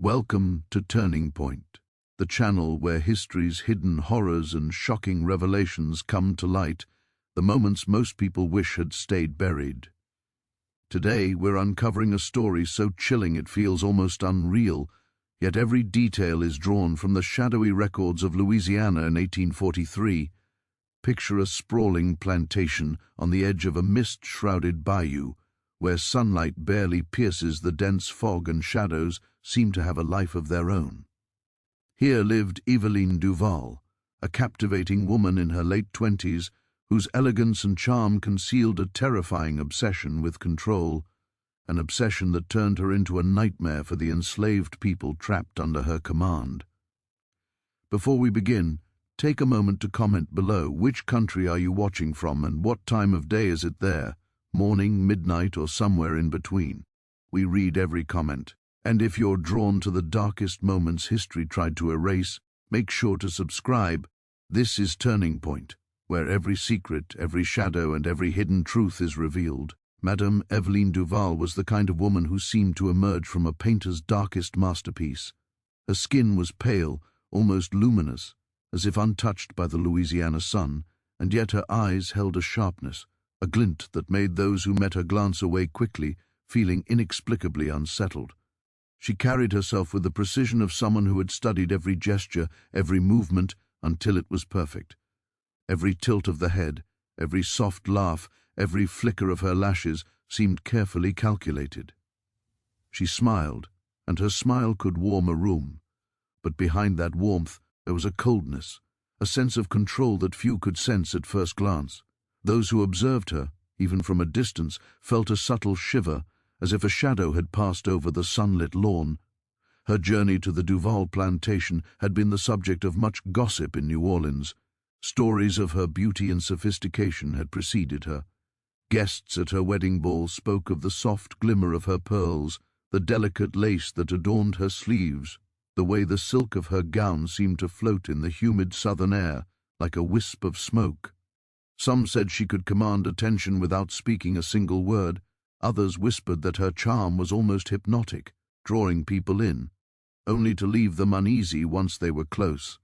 Welcome to Turning Point, the channel where history's hidden horrors and shocking revelations come to light, the moments most people wish had stayed buried. Today, we're uncovering a story so chilling it feels almost unreal, yet every detail is drawn from the shadowy records of Louisiana in 1843. Picture a sprawling plantation on the edge of a mist-shrouded bayou, where sunlight barely pierces the dense fog and shadows seem to have a life of their own. Here lived Eveline Duval, a captivating woman in her late 20s, whose elegance and charm concealed a terrifying obsession with control, an obsession that turned her into a nightmare for the enslaved people trapped under her command. Before we begin, take a moment to comment below which country are you watching from and what time of day is it there, morning, midnight, or somewhere in between. We read every comment, and if you're drawn to the darkest moments history tried to erase, make sure to subscribe. This is Turning Point, where every secret, every shadow, and every hidden truth is revealed. Madame Eveline Duval was the kind of woman who seemed to emerge from a painter's darkest masterpiece. Her skin was pale, almost luminous, as if untouched by the Louisiana sun, and yet her eyes held a sharpness, a glint that made those who met her glance away quickly, feeling inexplicably unsettled. She carried herself with the precision of someone who had studied every gesture, every movement, until it was perfect. Every tilt of the head, every soft laugh, every flicker of her lashes seemed carefully calculated. She smiled, and her smile could warm a room, but behind that warmth there was a coldness, a sense of control that few could sense at first glance. Those who observed her, even from a distance, felt a subtle shiver, as if a shadow had passed over the sunlit lawn. Her journey to the Duval plantation had been the subject of much gossip in New Orleans. Stories of her beauty and sophistication had preceded her. Guests at her wedding ball spoke of the soft glimmer of her pearls, the delicate lace that adorned her sleeves, the way the silk of her gown seemed to float in the humid southern air like a wisp of smoke. Some said she could command attention without speaking a single word. Others whispered that her charm was almost hypnotic, drawing people in, only to leave them uneasy once they were close.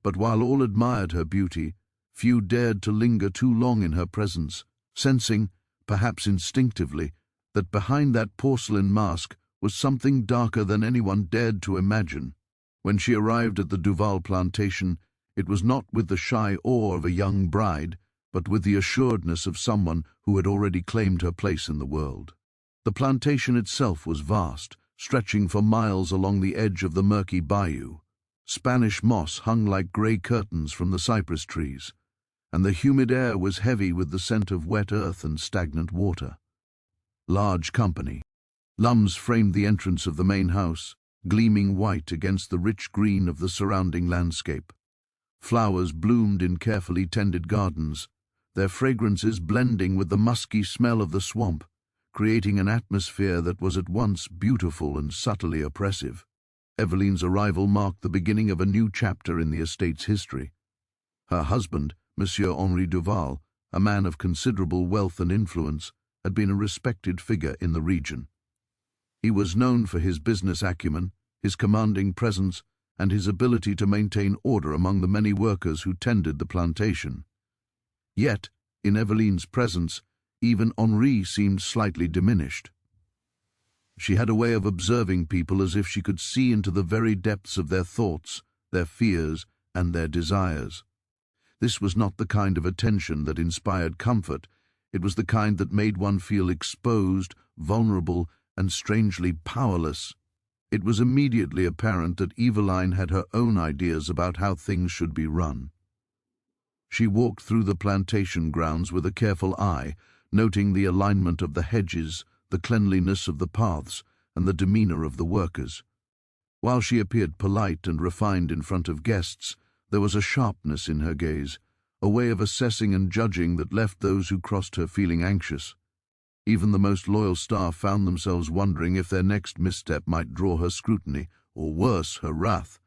But while all admired her beauty, few dared to linger too long in her presence, sensing, perhaps instinctively, that behind that porcelain mask was something darker than anyone dared to imagine. When she arrived at the Duval plantation, it was not with the shy awe of a young bride, but with the assuredness of someone who had already claimed her place in the world. The plantation itself was vast, stretching for miles along the edge of the murky bayou. Spanish moss hung like grey curtains from the cypress trees, and the humid air was heavy with the scent of wet earth and stagnant water. Large company. Lums framed the entrance of the main house, gleaming white against the rich green of the surrounding landscape. Flowers bloomed in carefully tended gardens, their fragrances blending with the musky smell of the swamp, creating an atmosphere that was at once beautiful and subtly oppressive. Eveline's arrival marked the beginning of a new chapter in the estate's history. Her husband, Monsieur Henri Duval, a man of considerable wealth and influence, had been a respected figure in the region. He was known for his business acumen, his commanding presence, and his ability to maintain order among the many workers who tended the plantation. Yet, in Eveline's presence, even Henri seemed slightly diminished. She had a way of observing people as if she could see into the very depths of their thoughts, their fears, and their desires. This was not the kind of attention that inspired comfort. It was the kind that made one feel exposed, vulnerable, and strangely powerless. It was immediately apparent that Eveline had her own ideas about how things should be run. She walked through the plantation grounds with a careful eye, noting the alignment of the hedges, the cleanliness of the paths, and the demeanor of the workers. While she appeared polite and refined in front of guests, there was a sharpness in her gaze, a way of assessing and judging that left those who crossed her feeling anxious. Even the most loyal staff found themselves wondering if their next misstep might draw her scrutiny, or worse, her wrath.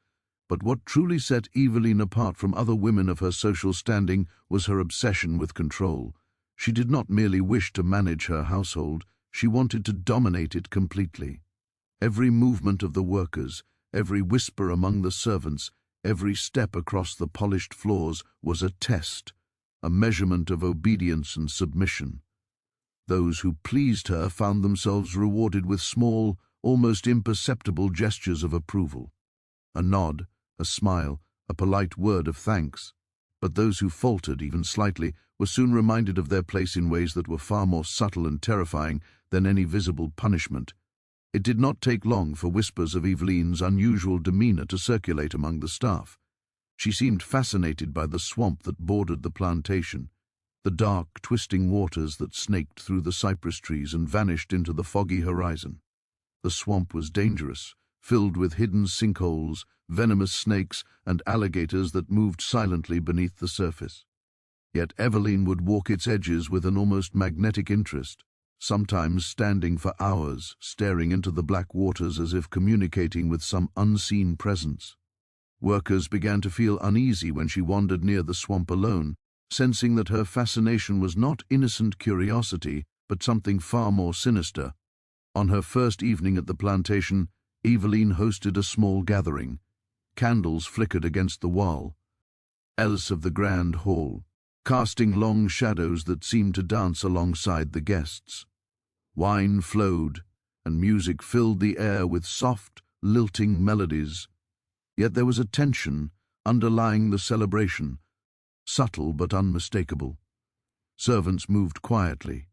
But what truly set Eveline apart from other women of her social standing was her obsession with control. She did not merely wish to manage her household, she wanted to dominate it completely. Every movement of the workers, every whisper among the servants, every step across the polished floors was a test, a measurement of obedience and submission. Those who pleased her found themselves rewarded with small, almost imperceptible gestures of approval. A nod, a smile, a polite word of thanks. But those who faltered, even slightly, were soon reminded of their place in ways that were far more subtle and terrifying than any visible punishment. It did not take long for whispers of Eveline's unusual demeanor to circulate among the staff. She seemed fascinated by the swamp that bordered the plantation, the dark, twisting waters that snaked through the cypress trees and vanished into the foggy horizon. The swamp was dangerous, filled with hidden sinkholes, venomous snakes, and alligators that moved silently beneath the surface. Yet Eveline would walk its edges with an almost magnetic interest, sometimes standing for hours, staring into the black waters as if communicating with some unseen presence. Workers began to feel uneasy when she wandered near the swamp alone, sensing that her fascination was not innocent curiosity, but something far more sinister. On her first evening at the plantation, Eveline hosted a small gathering. Candles flickered against the wall, else of the grand hall, casting long shadows that seemed to dance alongside the guests. Wine flowed, and music filled the air with soft, lilting melodies. Yet there was a tension underlying the celebration, subtle but unmistakable. Servants moved quietly,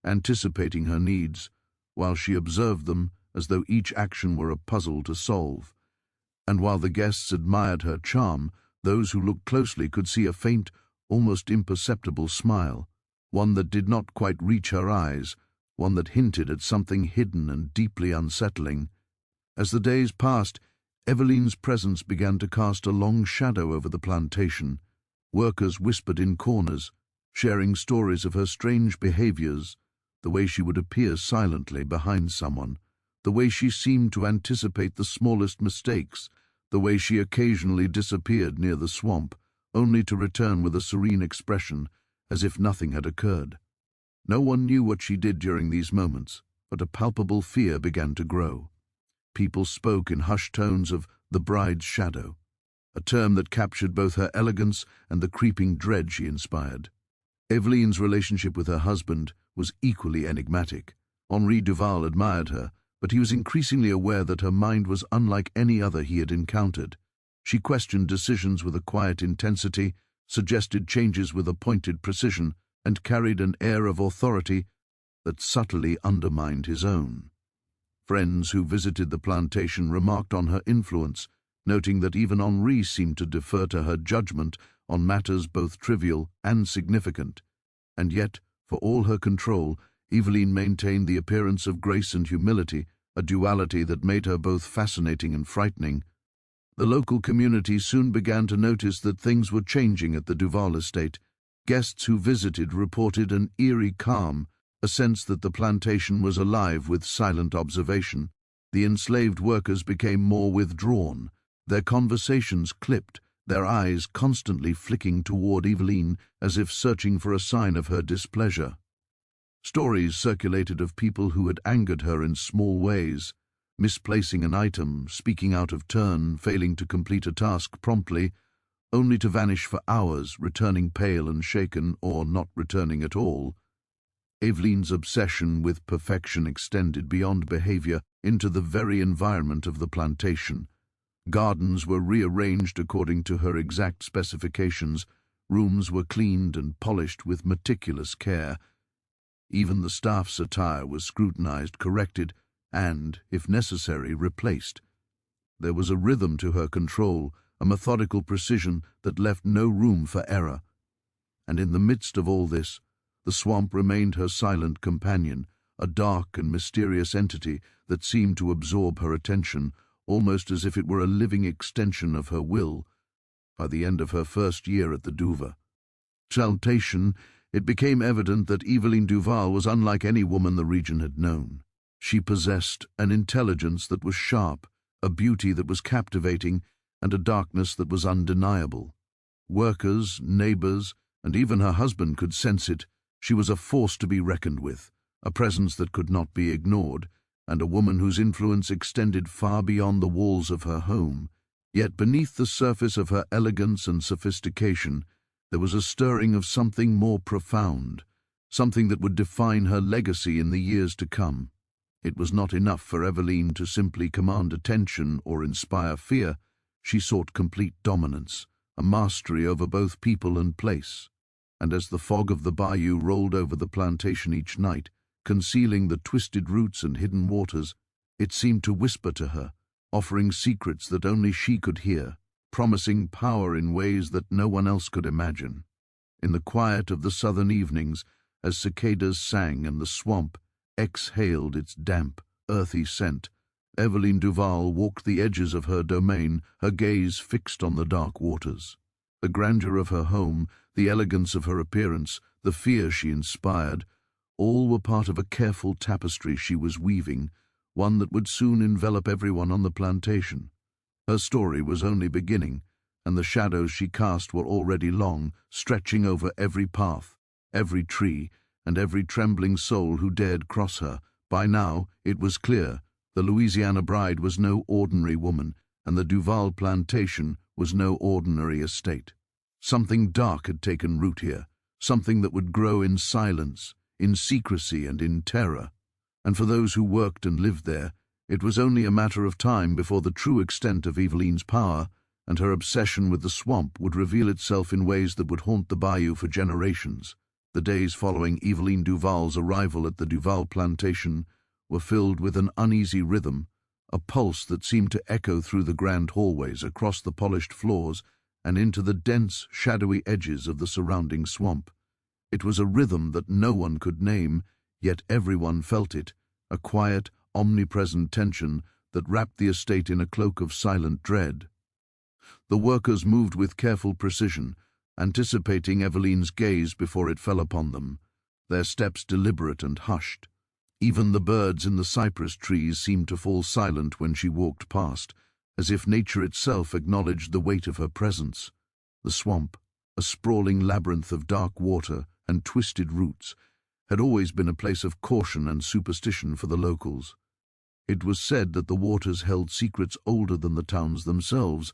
anticipating her needs, while she observed them as though each action were a puzzle to solve. And while the guests admired her charm, those who looked closely could see a faint, almost imperceptible smile, one that did not quite reach her eyes, one that hinted at something hidden and deeply unsettling. As the days passed, Eveline's presence began to cast a long shadow over the plantation. Workers whispered in corners, sharing stories of her strange behaviors, the way she would appear silently behind someone, the way she seemed to anticipate the smallest mistakes, the way she occasionally disappeared near the swamp, only to return with a serene expression, as if nothing had occurred. No one knew what she did during these moments, but a palpable fear began to grow. People spoke in hushed tones of the bride's shadow, a term that captured both her elegance and the creeping dread she inspired. Eveline's relationship with her husband was equally enigmatic. Henri Duval admired her, but he was increasingly aware that her mind was unlike any other he had encountered. She questioned decisions with a quiet intensity, suggested changes with a pointed precision, and carried an air of authority that subtly undermined his own. Friends who visited the plantation remarked on her influence, noting that even Henri seemed to defer to her judgment on matters both trivial and significant. And yet, for all her control, Eveline maintained the appearance of grace and humility, a duality that made her both fascinating and frightening. The local community soon began to notice that things were changing at the Duval estate. Guests who visited reported an eerie calm, a sense that the plantation was alive with silent observation. The enslaved workers became more withdrawn, their conversations clipped, their eyes constantly flicking toward Eveline as if searching for a sign of her displeasure. Stories circulated of people who had angered her in small ways, misplacing an item, speaking out of turn, failing to complete a task promptly, only to vanish for hours, returning pale and shaken, or not returning at all. Eveline's obsession with perfection extended beyond behavior into the very environment of the plantation. Gardens were rearranged according to her exact specifications, rooms were cleaned and polished with meticulous care. Even the staff's attire was scrutinized, corrected, and, if necessary, replaced. There was a rhythm to her control, a methodical precision that left no room for error. And in the midst of all this, the swamp remained her silent companion, a dark and mysterious entity that seemed to absorb her attention, almost as if it were a living extension of her will. By the end of her first year at the Plantation, it became evident that Eveline Duval was unlike any woman the region had known. She possessed an intelligence that was sharp, a beauty that was captivating, and a darkness that was undeniable. Workers, neighbors, and even her husband could sense it. She was a force to be reckoned with, a presence that could not be ignored, and a woman whose influence extended far beyond the walls of her home. Yet beneath the surface of her elegance and sophistication, there was a stirring of something more profound, something that would define her legacy in the years to come. It was not enough for Eveline to simply command attention or inspire fear. She sought complete dominance, a mastery over both people and place. And as the fog of the bayou rolled over the plantation each night, concealing the twisted roots and hidden waters, it seemed to whisper to her, offering secrets that only she could hear, promising power in ways that no one else could imagine. In the quiet of the southern evenings, as cicadas sang and the swamp exhaled its damp, earthy scent, Eveline Duval walked the edges of her domain, her gaze fixed on the dark waters. The grandeur of her home, the elegance of her appearance, the fear she inspired, all were part of a careful tapestry she was weaving, one that would soon envelop everyone on the plantation. Her story was only beginning, and the shadows she cast were already long, stretching over every path, every tree, and every trembling soul who dared cross her. By now, it was clear, the Louisiana bride was no ordinary woman, and the Duval plantation was no ordinary estate. Something dark had taken root here, something that would grow in silence, in secrecy and in terror. And for those who worked and lived there, it was only a matter of time before the true extent of Eveline's power and her obsession with the swamp would reveal itself in ways that would haunt the bayou for generations. The days following Eveline Duval's arrival at the Duval plantation were filled with an uneasy rhythm, a pulse that seemed to echo through the grand hallways, across the polished floors, and into the dense, shadowy edges of the surrounding swamp. It was a rhythm that no one could name, yet everyone felt it, a quiet, omnipresent tension that wrapped the estate in a cloak of silent dread. The workers moved with careful precision, anticipating Eveline's gaze before it fell upon them, their steps deliberate and hushed. Even the birds in the cypress trees seemed to fall silent when she walked past, as if nature itself acknowledged the weight of her presence. The swamp, a sprawling labyrinth of dark water and twisted roots, had always been a place of caution and superstition for the locals. It was said that the waters held secrets older than the towns themselves,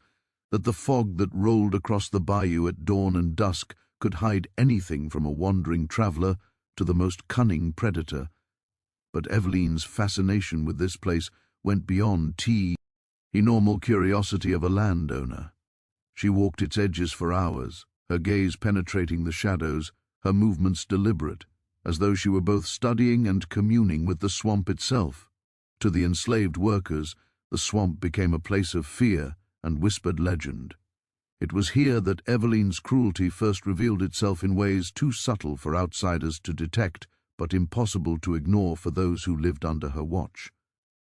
that the fog that rolled across the bayou at dawn and dusk could hide anything from a wandering traveler to the most cunning predator. But Eveline's fascination with this place went beyond the normal curiosity of a landowner. She walked its edges for hours, her gaze penetrating the shadows, her movements deliberate, as though she were both studying and communing with the swamp itself. To the enslaved workers, the swamp became a place of fear and whispered legend. It was here that Eveline's cruelty first revealed itself in ways too subtle for outsiders to detect, but impossible to ignore for those who lived under her watch.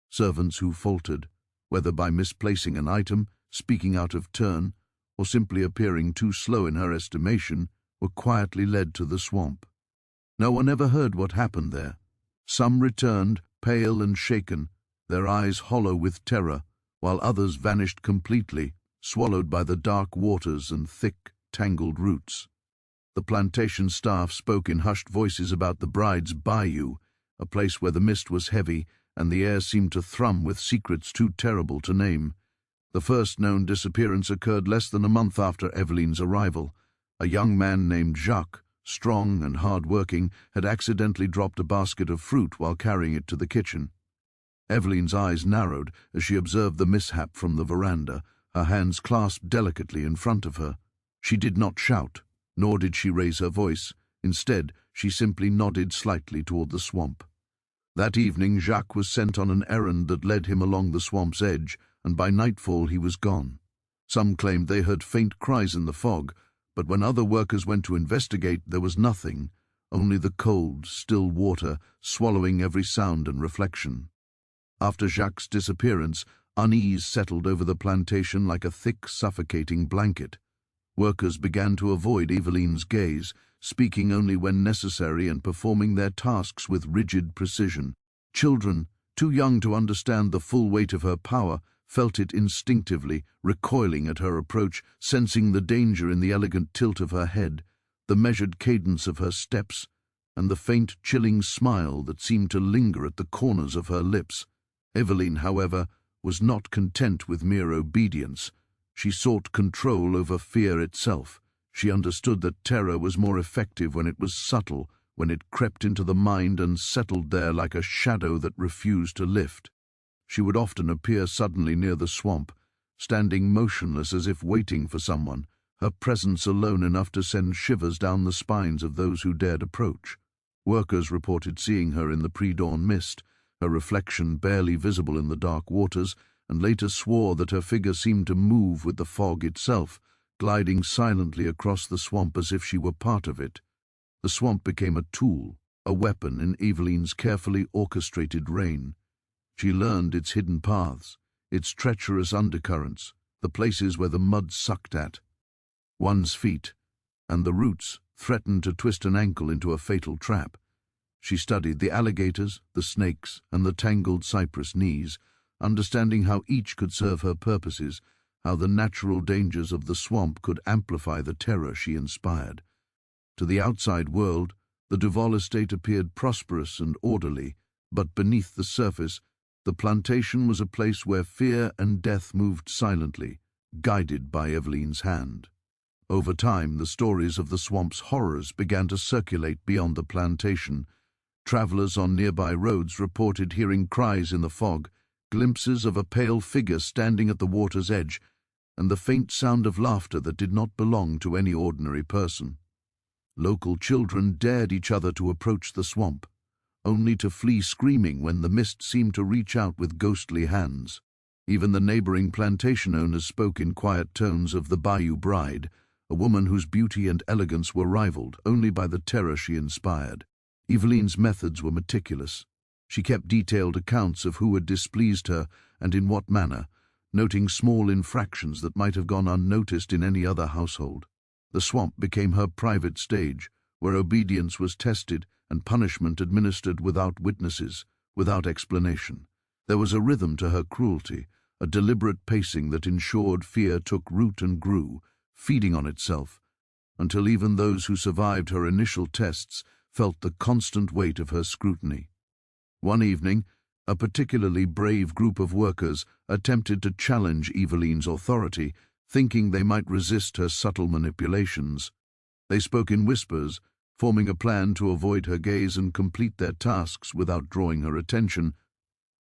Servants who faltered, whether by misplacing an item, speaking out of turn, or simply appearing too slow in her estimation, were quietly led to the swamp. No one ever heard what happened there. Some returned, pale and shaken, their eyes hollow with terror, while others vanished completely, swallowed by the dark waters and thick, tangled roots. The plantation staff spoke in hushed voices about the bride's bayou, a place where the mist was heavy and the air seemed to thrum with secrets too terrible to name. The first known disappearance occurred less than a month after Eveline's arrival. A young man named Jacques, strong and hard-working, had accidentally dropped a basket of fruit while carrying it to the kitchen. Eveline's eyes narrowed as she observed the mishap from the veranda, her hands clasped delicately in front of her. She did not shout, nor did she raise her voice. Instead, she simply nodded slightly toward the swamp. That evening, Jacques was sent on an errand that led him along the swamp's edge, and by nightfall he was gone. Some claimed they heard faint cries in the fog, but when other workers went to investigate, there was nothing, only the cold, still water swallowing every sound and reflection. After Jacques' disappearance, unease settled over the plantation like a thick, suffocating blanket. Workers began to avoid Eveline's gaze, speaking only when necessary and performing their tasks with rigid precision. Children, too young to understand the full weight of her power, felt it instinctively, recoiling at her approach, sensing the danger in the elegant tilt of her head, the measured cadence of her steps, and the faint, chilling smile that seemed to linger at the corners of her lips. Eveline, however, was not content with mere obedience. She sought control over fear itself. She understood that terror was more effective when it was subtle, when it crept into the mind and settled there like a shadow that refused to lift. She would often appear suddenly near the swamp, standing motionless as if waiting for someone, her presence alone enough to send shivers down the spines of those who dared approach. Workers reported seeing her in the pre-dawn mist, her reflection barely visible in the dark waters, and later swore that her figure seemed to move with the fog itself, gliding silently across the swamp as if she were part of it. The swamp became a tool, a weapon in Eveline's carefully orchestrated reign. She learned its hidden paths, its treacherous undercurrents, the places where the mud sucked at one's feet, and the roots threatened to twist an ankle into a fatal trap. She studied the alligators, the snakes, and the tangled cypress knees, understanding how each could serve her purposes, how the natural dangers of the swamp could amplify the terror she inspired. To the outside world, the Duval estate appeared prosperous and orderly, but beneath the surface, the plantation was a place where fear and death moved silently, guided by Eveline's hand. Over time, the stories of the swamp's horrors began to circulate beyond the plantation. Travelers on nearby roads reported hearing cries in the fog, glimpses of a pale figure standing at the water's edge, and the faint sound of laughter that did not belong to any ordinary person. Local children dared each other to approach the swamp, only to flee screaming when the mist seemed to reach out with ghostly hands. Even the neighboring plantation owners spoke in quiet tones of the Bayou Bride, a woman whose beauty and elegance were rivaled only by the terror she inspired. Eveline's methods were meticulous. She kept detailed accounts of who had displeased her and in what manner, noting small infractions that might have gone unnoticed in any other household. The swamp became her private stage, where obedience was tested and punishment administered without witnesses, without explanation. There was a rhythm to her cruelty, a deliberate pacing that ensured fear took root and grew, feeding on itself, until even those who survived her initial tests felt the constant weight of her scrutiny. One evening, a particularly brave group of workers attempted to challenge Eveline's authority, thinking they might resist her subtle manipulations. They spoke in whispers, forming a plan to avoid her gaze and complete their tasks without drawing her attention.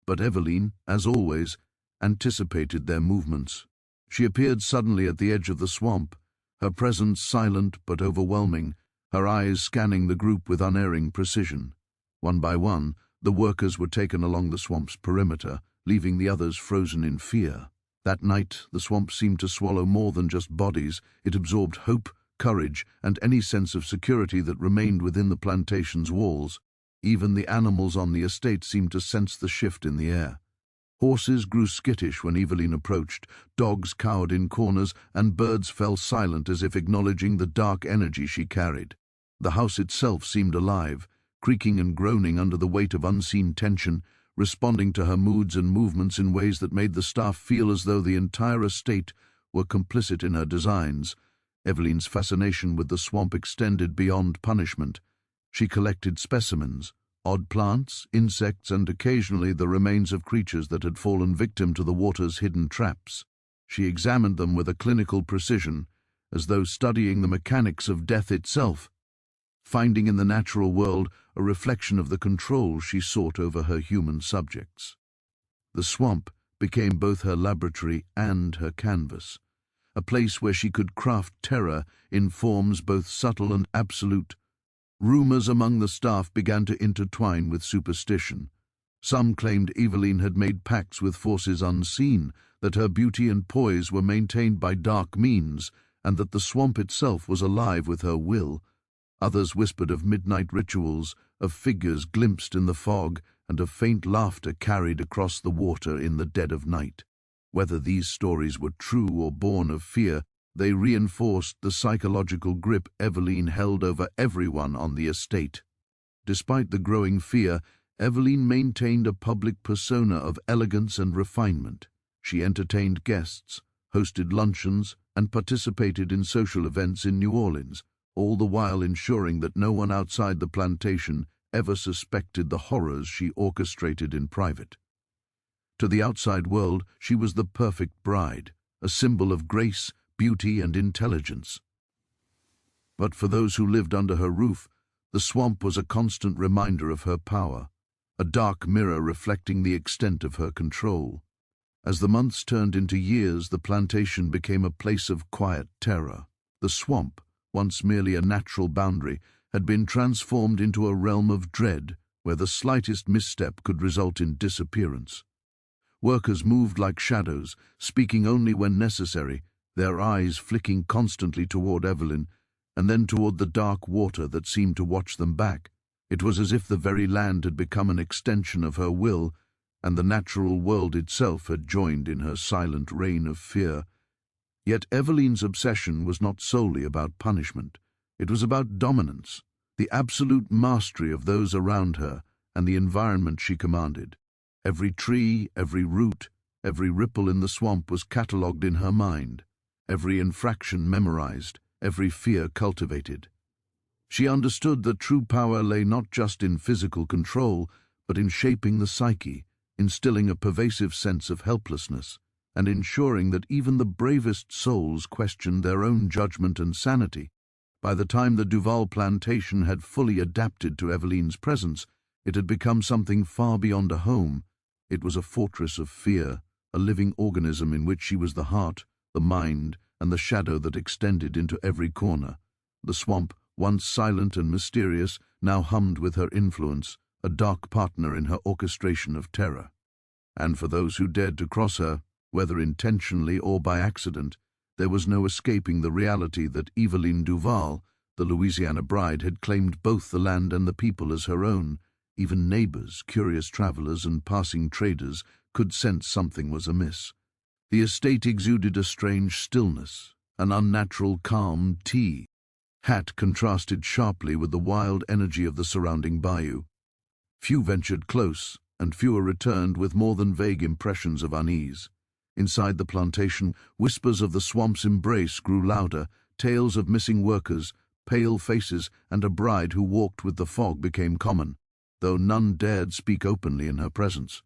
But Eveline, as always, anticipated their movements. She appeared suddenly at the edge of the swamp, her presence silent but overwhelming, her eyes scanning the group with unerring precision. One by one, the workers were taken along the swamp's perimeter, leaving the others frozen in fear. That night, the swamp seemed to swallow more than just bodies. It absorbed hope, courage, and any sense of security that remained within the plantation's walls. Even the animals on the estate seemed to sense the shift in the air. Horses grew skittish when Eveline approached, dogs cowered in corners, and birds fell silent as if acknowledging the dark energy she carried. The house itself seemed alive, creaking and groaning under the weight of unseen tension, responding to her moods and movements in ways that made the staff feel as though the entire estate were complicit in her designs. Eveline's fascination with the swamp extended beyond punishment. She collected specimens, odd plants, insects, and occasionally the remains of creatures that had fallen victim to the water's hidden traps. She examined them with a clinical precision, as though studying the mechanics of death itself, finding in the natural world a reflection of the control she sought over her human subjects. The swamp became both her laboratory and her canvas, a place where she could craft terror in forms both subtle and absolute. Rumors among the staff began to intertwine with superstition. Some claimed Eveline had made pacts with forces unseen, that her beauty and poise were maintained by dark means, and that the swamp itself was alive with her will. Others whispered of midnight rituals, of figures glimpsed in the fog, and of faint laughter carried across the water in the dead of night. Whether these stories were true or born of fear, they reinforced the psychological grip Eveline held over everyone on the estate. Despite the growing fear, Eveline maintained a public persona of elegance and refinement. She entertained guests, hosted luncheons, and participated in social events in New Orleans, all the while ensuring that no one outside the plantation ever suspected the horrors she orchestrated in private. To the outside world, she was the perfect bride, a symbol of grace, beauty, and intelligence. But for those who lived under her roof, the swamp was a constant reminder of her power, a dark mirror reflecting the extent of her control. As the months turned into years, the plantation became a place of quiet terror. The swamp, once merely a natural boundary, had been transformed into a realm of dread, where the slightest misstep could result in disappearance. Workers moved like shadows, speaking only when necessary, their eyes flicking constantly toward Evelyn, and then toward the dark water that seemed to watch them back. It was as if the very land had become an extension of her will, and the natural world itself had joined in her silent reign of fear. Yet Evelyn's obsession was not solely about punishment. It was about dominance, the absolute mastery of those around her and the environment she commanded. Every tree, every root, every ripple in the swamp was catalogued in her mind, every infraction memorized, every fear cultivated. She understood that true power lay not just in physical control, but in shaping the psyche, instilling a pervasive sense of helplessness, and ensuring that even the bravest souls questioned their own judgment and sanity. By the time the Duval plantation had fully adapted to Evelyn's presence, it had become something far beyond a home. It was a fortress of fear, a living organism in which she was the heart, the mind, and the shadow that extended into every corner. The swamp, once silent and mysterious, now hummed with her influence, a dark partner in her orchestration of terror. And for those who dared to cross her, whether intentionally or by accident, there was no escaping the reality that Evelyn Duval, the Louisiana bride, had claimed both the land and the people as her own. Even neighbors, curious travelers, and passing traders could sense something was amiss. The estate exuded a strange stillness, an unnatural calm. Hat contrasted sharply with the wild energy of the surrounding bayou. Few ventured close, and fewer returned with more than vague impressions of unease. Inside the plantation, whispers of the swamp's embrace grew louder, tales of missing workers, pale faces, and a bride who walked with the fog became common, though none dared speak openly in her presence.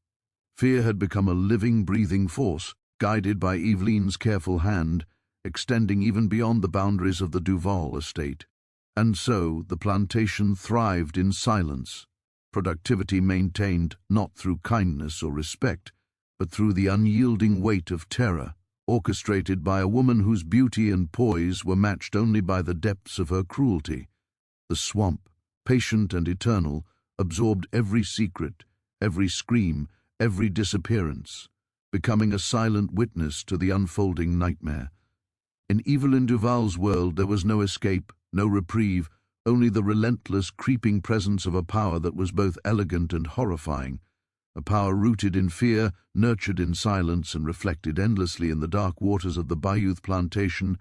Fear had become a living, breathing force, guided by Evelyn's careful hand, extending even beyond the boundaries of the Duval estate. And so the plantation thrived in silence, productivity maintained not through kindness or respect, but through the unyielding weight of terror, orchestrated by a woman whose beauty and poise were matched only by the depths of her cruelty. The swamp, patient and eternal, absorbed every secret, every scream, every disappearance, becoming a silent witness to the unfolding nightmare. In Evelyn Duval's world there was no escape, no reprieve, only the relentless, creeping presence of a power that was both elegant and horrifying, a power rooted in fear, nurtured in silence, and reflected endlessly in the dark waters of the bayou plantation,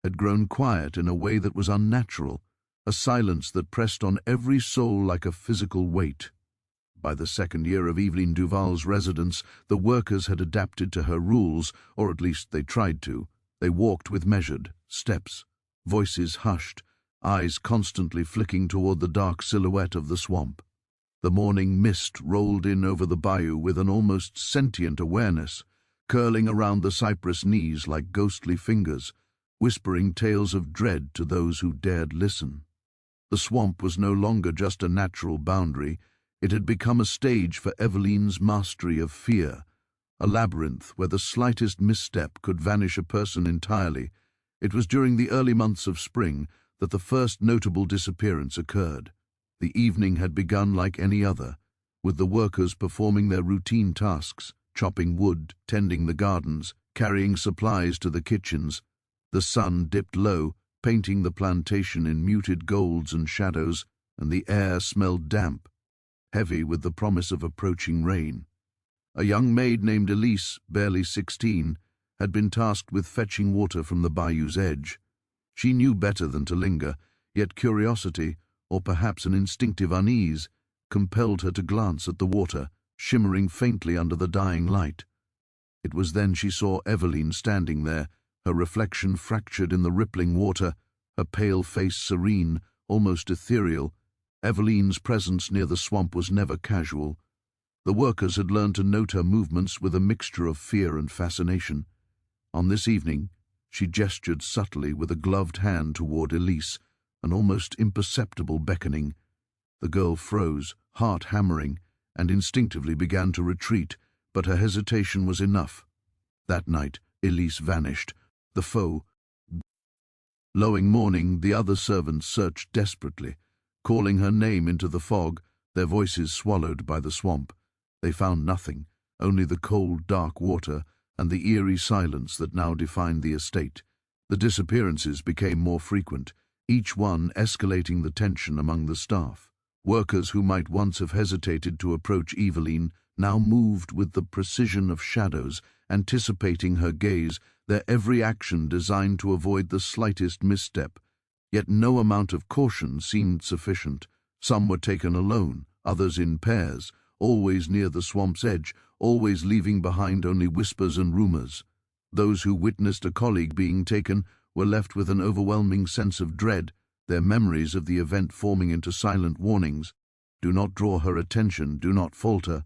had grown quiet in a way that was unnatural, a silence that pressed on every soul like a physical weight. By the second year of Evelyn Duval's residence, the workers had adapted to her rules, or at least they tried to. They walked with measured steps, voices hushed, eyes constantly flicking toward the dark silhouette of the swamp. The morning mist rolled in over the bayou with an almost sentient awareness, curling around the cypress knees like ghostly fingers, whispering tales of dread to those who dared listen. The swamp was no longer just a natural boundary. It had become a stage for Evelyn's mastery of fear, a labyrinth where the slightest misstep could vanish a person entirely. It was during the early months of spring that the first notable disappearance occurred. The evening had begun like any other, with the workers performing their routine tasks, chopping wood, tending the gardens, carrying supplies to the kitchens. The sun dipped low, painting the plantation in muted golds and shadows, and the air smelled damp, heavy with the promise of approaching rain. A young maid named Elise, barely 16, had been tasked with fetching water from the bayou's edge. She knew better than to linger, yet curiosity, or perhaps an instinctive unease, compelled her to glance at the water, shimmering faintly under the dying light. It was then she saw Evelyn standing there, her reflection fractured in the rippling water, her pale face serene, almost ethereal. Eveline's presence near the swamp was never casual. The workers had learned to note her movements with a mixture of fear and fascination. On this evening, she gestured subtly with a gloved hand toward Elise, an almost imperceptible beckoning. The girl froze, heart hammering, and instinctively began to retreat, but her hesitation was enough. That night, Elise vanished. The foe. Lowing morning, the other servants searched desperately, calling her name into the fog, their voices swallowed by the swamp. They found nothing, only the cold, dark water and the eerie silence that now defined the estate. The disappearances became more frequent, each one escalating the tension among the staff. Workers who might once have hesitated to approach Eveline now moved with the precision of shadows, anticipating her gaze, their every action designed to avoid the slightest misstep. Yet no amount of caution seemed sufficient. Some were taken alone, others in pairs, always near the swamp's edge, always leaving behind only whispers and rumors. Those who witnessed a colleague being taken were left with an overwhelming sense of dread, their memories of the event forming into silent warnings. Do not draw her attention, do not falter.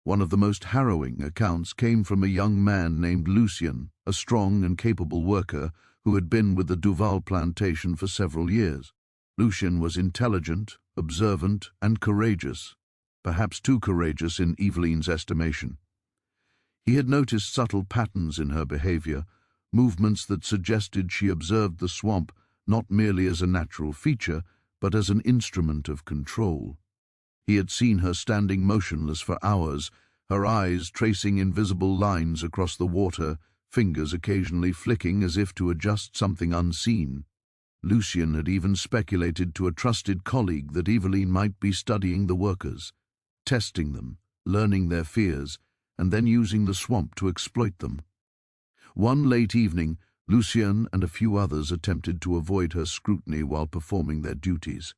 One of the most harrowing accounts came from a young man named Lucien, a strong and capable worker who had been with the Duval plantation for several years. Lucien was intelligent, observant, and courageous, perhaps too courageous in Eveline's estimation. He had noticed subtle patterns in her behavior, movements that suggested she observed the swamp not merely as a natural feature, but as an instrument of control. He had seen her standing motionless for hours, her eyes tracing invisible lines across the water, fingers occasionally flicking as if to adjust something unseen. Lucien had even speculated to a trusted colleague that Eveline might be studying the workers, testing them, learning their fears, and then using the swamp to exploit them. One late evening, Lucien and a few others attempted to avoid her scrutiny while performing their duties.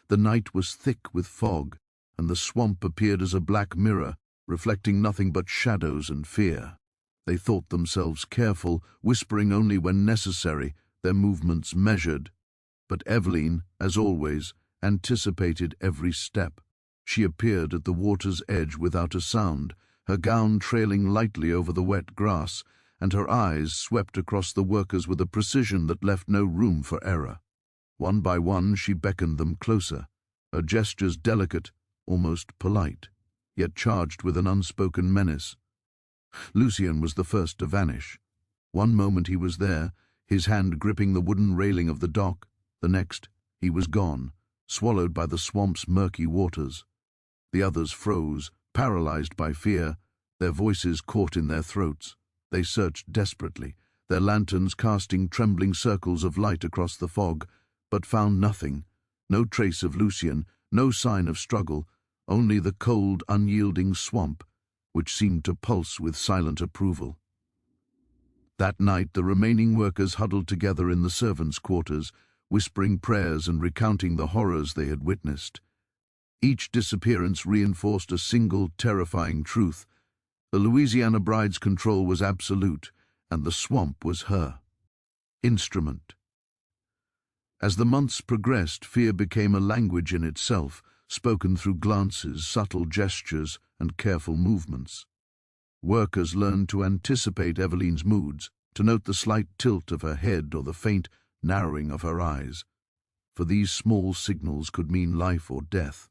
The night was thick with fog, and the swamp appeared as a black mirror, reflecting nothing but shadows and fear. They thought themselves careful, whispering only when necessary, their movements measured. But Eveline, as always, anticipated every step. She appeared at the water's edge without a sound, her gown trailing lightly over the wet grass, and her eyes swept across the workers with a precision that left no room for error. One by one she beckoned them closer, her gestures delicate, almost polite, yet charged with an unspoken menace. Lucien was the first to vanish. One moment he was there, his hand gripping the wooden railing of the dock. The next, he was gone, swallowed by the swamp's murky waters. The others froze, paralyzed by fear, their voices caught in their throats. They searched desperately, their lanterns casting trembling circles of light across the fog, but found nothing. No trace of Lucien, no sign of struggle, only the cold, unyielding swamp, which seemed to pulse with silent approval. That night the remaining workers huddled together in the servants' quarters, whispering prayers and recounting the horrors they had witnessed. Each disappearance reinforced a single terrifying truth. The Louisiana bride's control was absolute, and the swamp was her instrument. As the months progressed, fear became a language in itself, spoken through glances, subtle gestures, and careful movements. Workers learned to anticipate Eveline's moods, to note the slight tilt of her head or the faint narrowing of her eyes, for these small signals could mean life or death.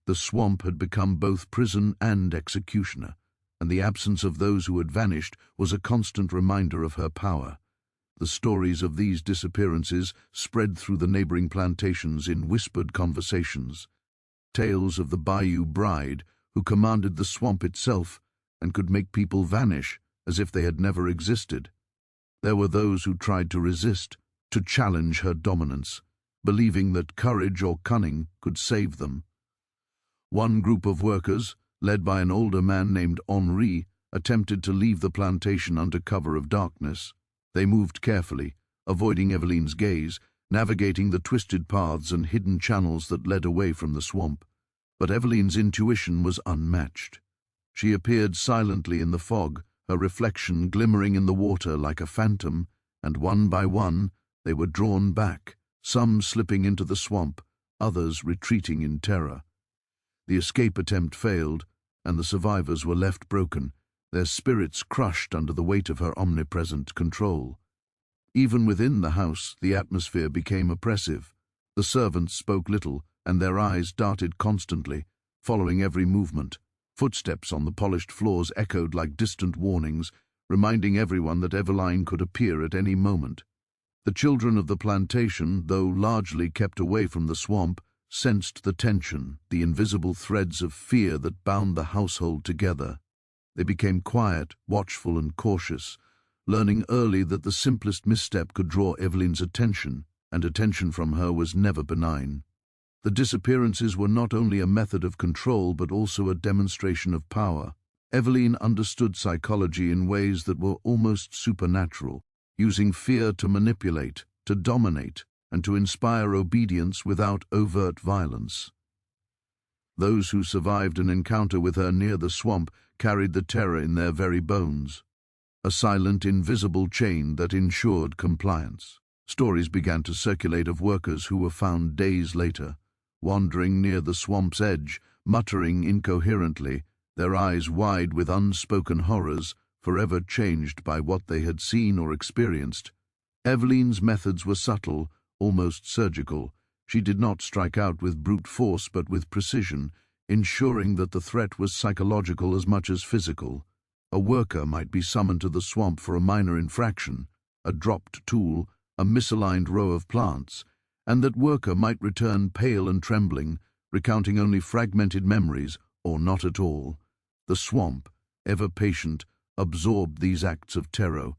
The swamp had become both prison and executioner, and the absence of those who had vanished was a constant reminder of her power. The stories of these disappearances spread through the neighboring plantations in whispered conversations. Tales of the Bayou bride, who commanded the swamp itself and could make people vanish as if they had never existed. There were those who tried to resist, to challenge her dominance, believing that courage or cunning could save them. One group of workers, led by an older man named Henri, attempted to leave the plantation under cover of darkness. They moved carefully, avoiding Eveline's gaze, navigating the twisted paths and hidden channels that led away from the swamp. But Eveline's intuition was unmatched. She appeared silently in the fog, her reflection glimmering in the water like a phantom, and one by one they were drawn back, some slipping into the swamp, others retreating in terror. The escape attempt failed, and the survivors were left broken, their spirits crushed under the weight of her omnipresent control. Even within the house, the atmosphere became oppressive. The servants spoke little, and their eyes darted constantly, following every movement. Footsteps on the polished floors echoed like distant warnings, reminding everyone that Eveline could appear at any moment. The children of the plantation, though largely kept away from the swamp, sensed the tension, the invisible threads of fear that bound the household together. They became quiet, watchful, and cautious, learning early that the simplest misstep could draw Eveline's attention, and attention from her was never benign. The disappearances were not only a method of control but also a demonstration of power. Eveline understood psychology in ways that were almost supernatural, using fear to manipulate, to dominate, and to inspire obedience without overt violence. Those who survived an encounter with her near the swamp carried the terror in their very bones, a silent, invisible chain that ensured compliance. Stories began to circulate of workers who were found days later, wandering near the swamp's edge, muttering incoherently, their eyes wide with unspoken horrors, forever changed by what they had seen or experienced. Eveline's methods were subtle, almost surgical. She did not strike out with brute force but with precision, ensuring that the threat was psychological as much as physical. A worker might be summoned to the swamp for a minor infraction, a dropped tool, a misaligned row of plants, and that worker might return pale and trembling, recounting only fragmented memories, or not at all. The swamp, ever patient, absorbed these acts of terror.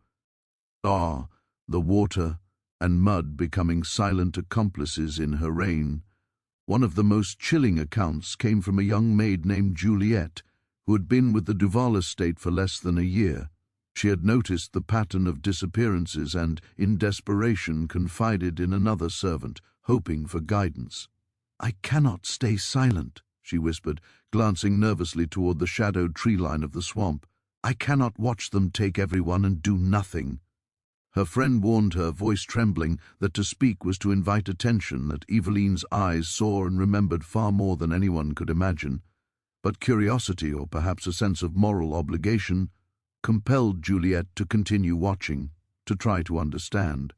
The water and mud becoming silent accomplices in her reign. One of the most chilling accounts came from a young maid named Juliet, who had been with the Duval estate for less than a year. She had noticed the pattern of disappearances and, in desperation, confided in another servant, hoping for guidance. "I cannot stay silent," she whispered, glancing nervously toward the shadowed tree line of the swamp. "I cannot watch them take everyone and do nothing." Her friend warned her, voice trembling, that to speak was to invite attention, that Eveline's eyes saw and remembered far more than anyone could imagine. But curiosity, or perhaps a sense of moral obligation, compelled Juliet to continue watching, to try to understand.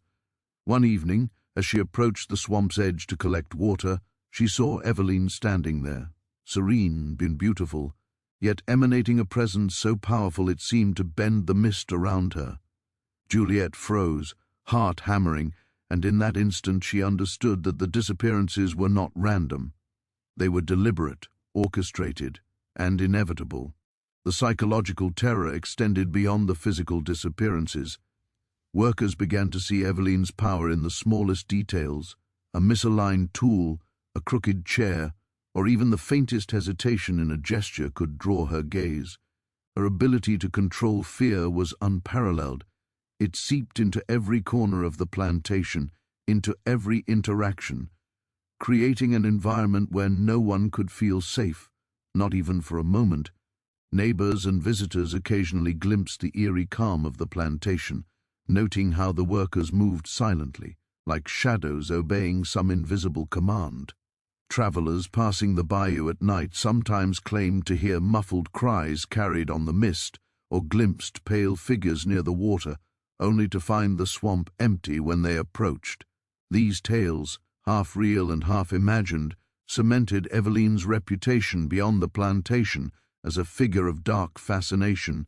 One evening, as she approached the swamp's edge to collect water, she saw Eveline standing there, serene and beautiful, yet emanating a presence so powerful it seemed to bend the mist around her. Juliet froze, heart hammering, and in that instant she understood that the disappearances were not random. They were deliberate, orchestrated, and inevitable. The psychological terror extended beyond the physical disappearances. Workers began to see Eveline's power in the smallest details. A misaligned tool, a crooked chair, or even the faintest hesitation in a gesture could draw her gaze. Her ability to control fear was unparalleled. It seeped into every corner of the plantation, into every interaction, creating an environment where no one could feel safe, not even for a moment. Neighbors and visitors occasionally glimpsed the eerie calm of the plantation, noting how the workers moved silently, like shadows obeying some invisible command. Travelers passing the bayou at night sometimes claimed to hear muffled cries carried on the mist, or glimpsed pale figures near the water, only to find the swamp empty when they approached. These tales, half real and half imagined, cemented Eveline's reputation beyond the plantation as a figure of dark fascination,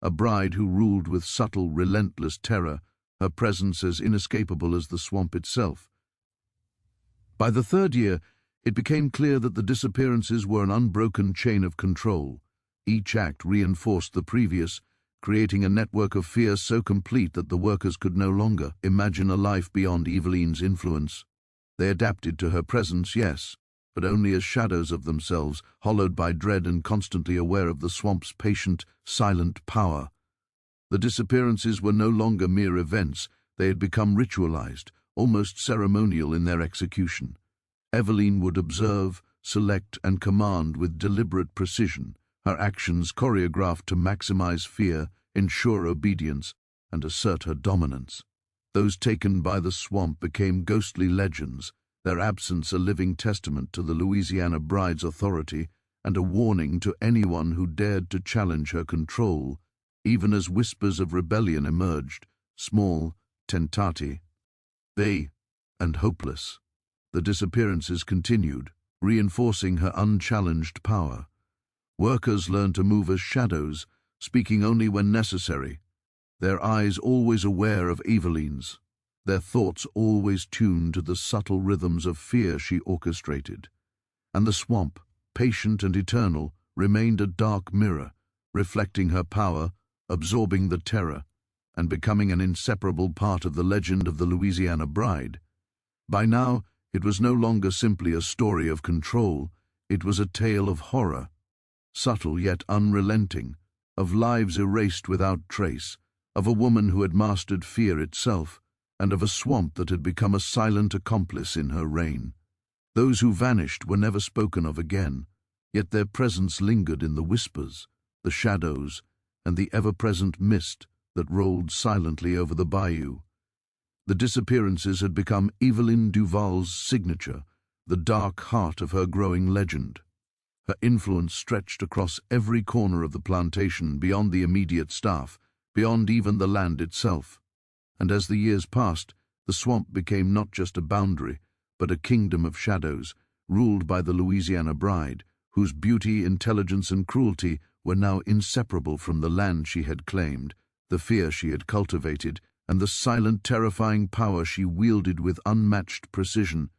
a bride who ruled with subtle, relentless terror, her presence as inescapable as the swamp itself. By the third year, it became clear that the disappearances were an unbroken chain of control. Each act reinforced the previous, creating a network of fear so complete that the workers could no longer imagine a life beyond Eveline's influence. They adapted to her presence, yes, but only as shadows of themselves, hollowed by dread and constantly aware of the swamp's patient, silent power. The disappearances were no longer mere events. They had become ritualized, almost ceremonial in their execution. Eveline would observe, select, and command with deliberate precision, her actions choreographed to maximize fear, ensure obedience, and assert her dominance. Those taken by the swamp became ghostly legends, their absence a living testament to the Louisiana bride's authority and a warning to anyone who dared to challenge her control, even as whispers of rebellion emerged, small, tentati, vague, and hopeless. The disappearances continued, reinforcing her unchallenged power. Workers learned to move as shadows, speaking only when necessary, their eyes always aware of Evelyn's, their thoughts always tuned to the subtle rhythms of fear she orchestrated. And the swamp, patient and eternal, remained a dark mirror, reflecting her power, absorbing the terror, and becoming an inseparable part of the legend of the Louisiana bride. By now, it was no longer simply a story of control, it was a tale of horror, subtle yet unrelenting, of lives erased without trace, of a woman who had mastered fear itself, and of a swamp that had become a silent accomplice in her reign. Those who vanished were never spoken of again, yet their presence lingered in the whispers, the shadows, and the ever-present mist that rolled silently over the bayou. The disappearances had become Evelyn Duval's signature, the dark heart of her growing legend. Her influence stretched across every corner of the plantation beyond the immediate staff, beyond even the land itself. And as the years passed, the swamp became not just a boundary, but a kingdom of shadows, ruled by the Louisiana bride, whose beauty, intelligence, and cruelty were now inseparable from the land she had claimed, the fear she had cultivated, and the silent, terrifying power she wielded with unmatched precision.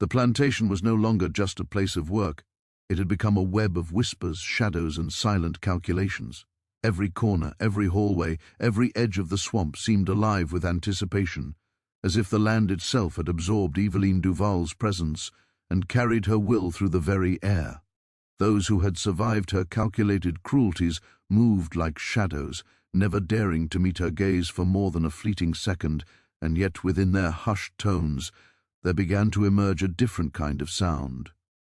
The plantation was no longer just a place of work. It had become a web of whispers, shadows, and silent calculations. Every corner, every hallway, every edge of the swamp seemed alive with anticipation, as if the land itself had absorbed Evelyn Duval's presence and carried her will through the very air. Those who had survived her calculated cruelties moved like shadows, never daring to meet her gaze for more than a fleeting second, and yet within their hushed tones there began to emerge a different kind of sound.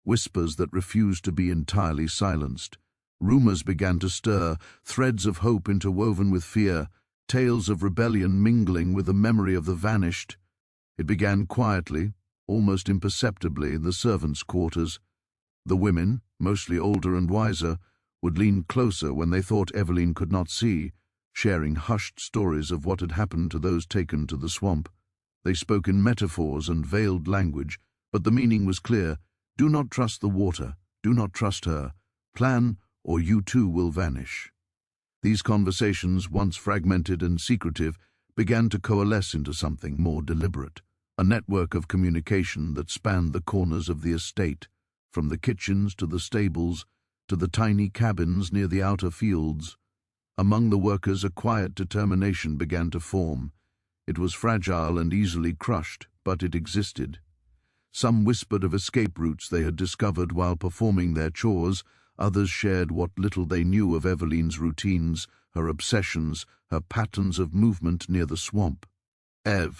Whispers that refused to be entirely silenced. Rumors began to stir, threads of hope interwoven with fear, tales of rebellion mingling with the memory of the vanished. It began quietly, almost imperceptibly, in the servants' quarters. The women, mostly older and wiser, would lean closer when they thought Evelyn could not see, sharing hushed stories of what had happened to those taken to the swamp. They spoke in metaphors and veiled language, but the meaning was clear. Do not trust the water, do not trust her. Plan, or you too will vanish. These conversations, once fragmented and secretive, began to coalesce into something more deliberate, a network of communication that spanned the corners of the estate, from the kitchens to the stables, to the tiny cabins near the outer fields. Among the workers, a quiet determination began to form. It was fragile and easily crushed, but it existed. Some whispered of escape routes they had discovered while performing their chores, others shared what little they knew of Evelyn's routines, her obsessions, her patterns of movement near the swamp. And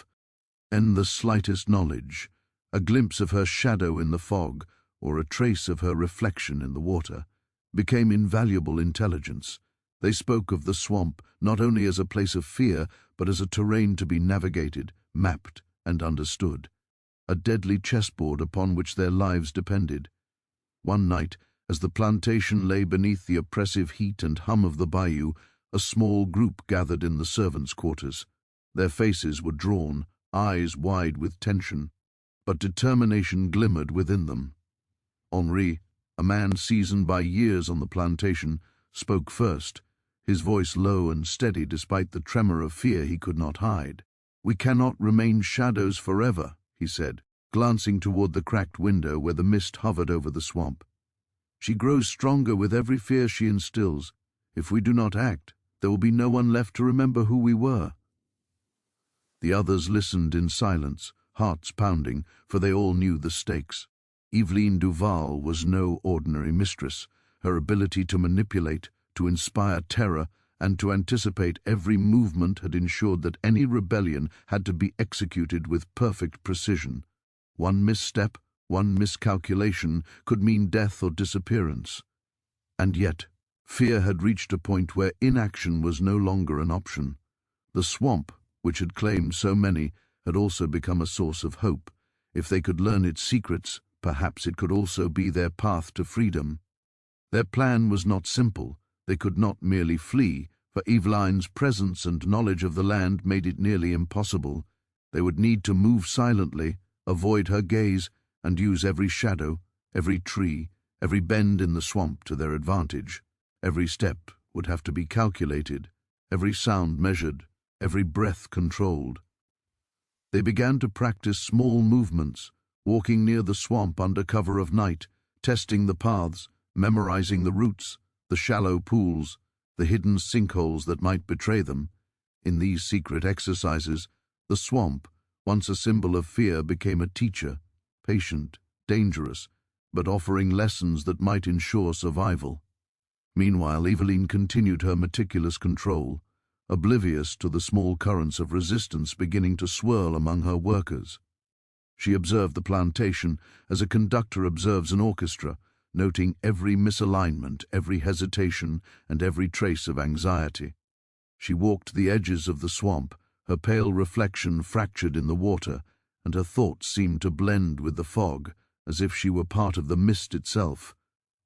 the slightest knowledge, a glimpse of her shadow in the fog, or a trace of her reflection in the water, became invaluable intelligence. They spoke of the swamp not only as a place of fear, but as a terrain to be navigated, mapped, and understood, a deadly chessboard upon which their lives depended. One night, as the plantation lay beneath the oppressive heat and hum of the bayou, a small group gathered in the servants' quarters. Their faces were drawn, eyes wide with tension, but determination glimmered within them. Henri, a man seasoned by years on the plantation, spoke first, his voice low and steady despite the tremor of fear he could not hide. "We cannot remain shadows forever," he said, glancing toward the cracked window where the mist hovered over the swamp. "She grows stronger with every fear she instills. If we do not act, there will be no one left to remember who we were." The others listened in silence, hearts pounding, for they all knew the stakes. Evelyn Duval was no ordinary mistress. Her ability to manipulate, to inspire terror, and to anticipate every movement had ensured that any rebellion had to be executed with perfect precision. One misstep, one miscalculation could mean death or disappearance. And yet, fear had reached a point where inaction was no longer an option. The swamp, which had claimed so many, had also become a source of hope. If they could learn its secrets, perhaps it could also be their path to freedom. Their plan was not simple. They could not merely flee, for Eveline's presence and knowledge of the land made it nearly impossible. They would need to move silently, avoid her gaze, and use every shadow, every tree, every bend in the swamp to their advantage. Every step would have to be calculated, every sound measured, every breath controlled. They began to practice small movements, walking near the swamp under cover of night, testing the paths, memorizing the routes, the shallow pools, the hidden sinkholes that might betray them. In these secret exercises, the swamp, once a symbol of fear, became a teacher, patient, dangerous, but offering lessons that might ensure survival. Meanwhile, Eveline continued her meticulous control, oblivious to the small currents of resistance beginning to swirl among her workers. She observed the plantation as a conductor observes an orchestra, noting every misalignment, every hesitation, and every trace of anxiety. She walked the edges of the swamp, her pale reflection fractured in the water, and her thoughts seemed to blend with the fog, as if she were part of the mist itself.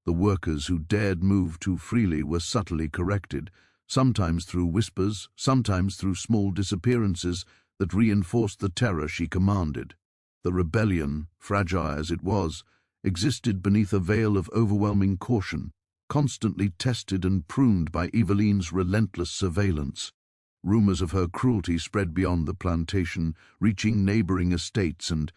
The workers who dared move too freely were subtly corrected, sometimes through whispers, sometimes through small disappearances that reinforced the terror she commanded. The rebellion, fragile as it was, existed beneath a veil of overwhelming caution, constantly tested and pruned by Eveline's relentless surveillance. Rumors of her cruelty spread beyond the plantation, reaching neighboring estates and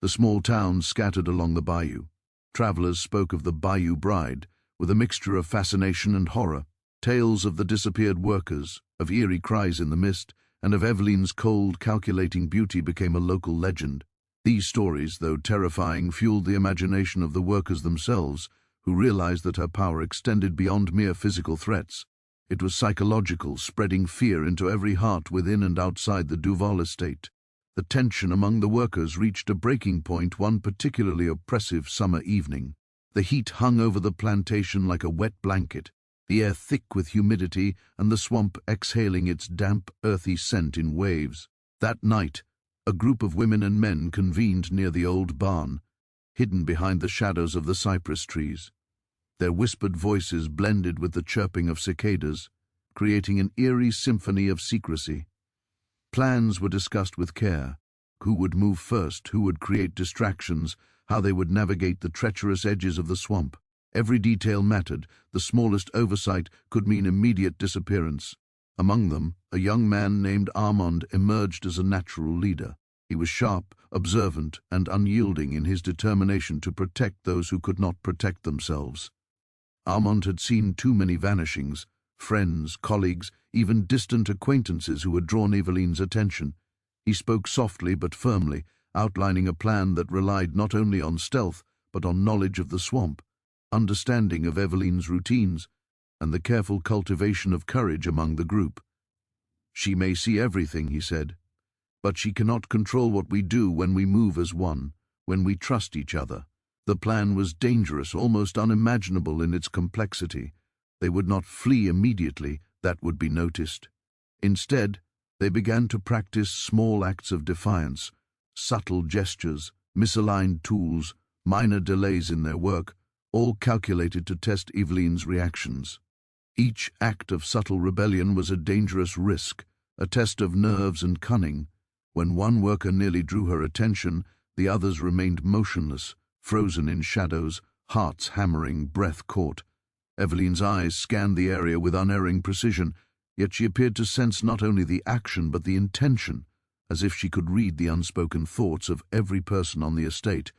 the small towns scattered along the bayou. Travelers spoke of the Bayou Bride, with a mixture of fascination and horror. Tales of the disappeared workers, of eerie cries in the mist, and of Eveline's cold, calculating beauty became a local legend. These stories, though terrifying, fueled the imagination of the workers themselves, who realized that her power extended beyond mere physical threats. It was psychological, spreading fear into every heart within and outside the Duval estate. The tension among the workers reached a breaking point one particularly oppressive summer evening. The heat hung over the plantation like a wet blanket, the air thick with humidity and the swamp exhaling its damp, earthy scent in waves. That night, a group of women and men convened near the old barn, hidden behind the shadows of the cypress trees. Their whispered voices blended with the chirping of cicadas, creating an eerie symphony of secrecy. Plans were discussed with care: who would move first, who would create distractions, how they would navigate the treacherous edges of the swamp. Every detail mattered. The smallest oversight could mean immediate disappearance. Among them, a young man named Armand emerged as a natural leader. He was sharp, observant, and unyielding in his determination to protect those who could not protect themselves. Armand had seen too many vanishings, friends, colleagues, even distant acquaintances who had drawn Eveline's attention. He spoke softly but firmly, outlining a plan that relied not only on stealth, but on knowledge of the swamp, understanding of Eveline's routines, and the careful cultivation of courage among the group. "She may see everything," he said, "but she cannot control what we do when we move as one, when we trust each other." The plan was dangerous, almost unimaginable in its complexity. They would not flee immediately, that would be noticed. Instead, they began to practice small acts of defiance, subtle gestures, misaligned tools, minor delays in their work, all calculated to test Eveline's reactions. Each act of subtle rebellion was a dangerous risk, a test of nerves and cunning. When one worker nearly drew her attention, the others remained motionless, frozen in shadows, hearts hammering, breath caught. Eveline's eyes scanned the area with unerring precision, yet she appeared to sense not only the action but the intention, as if she could read the unspoken thoughts of every person on the estate.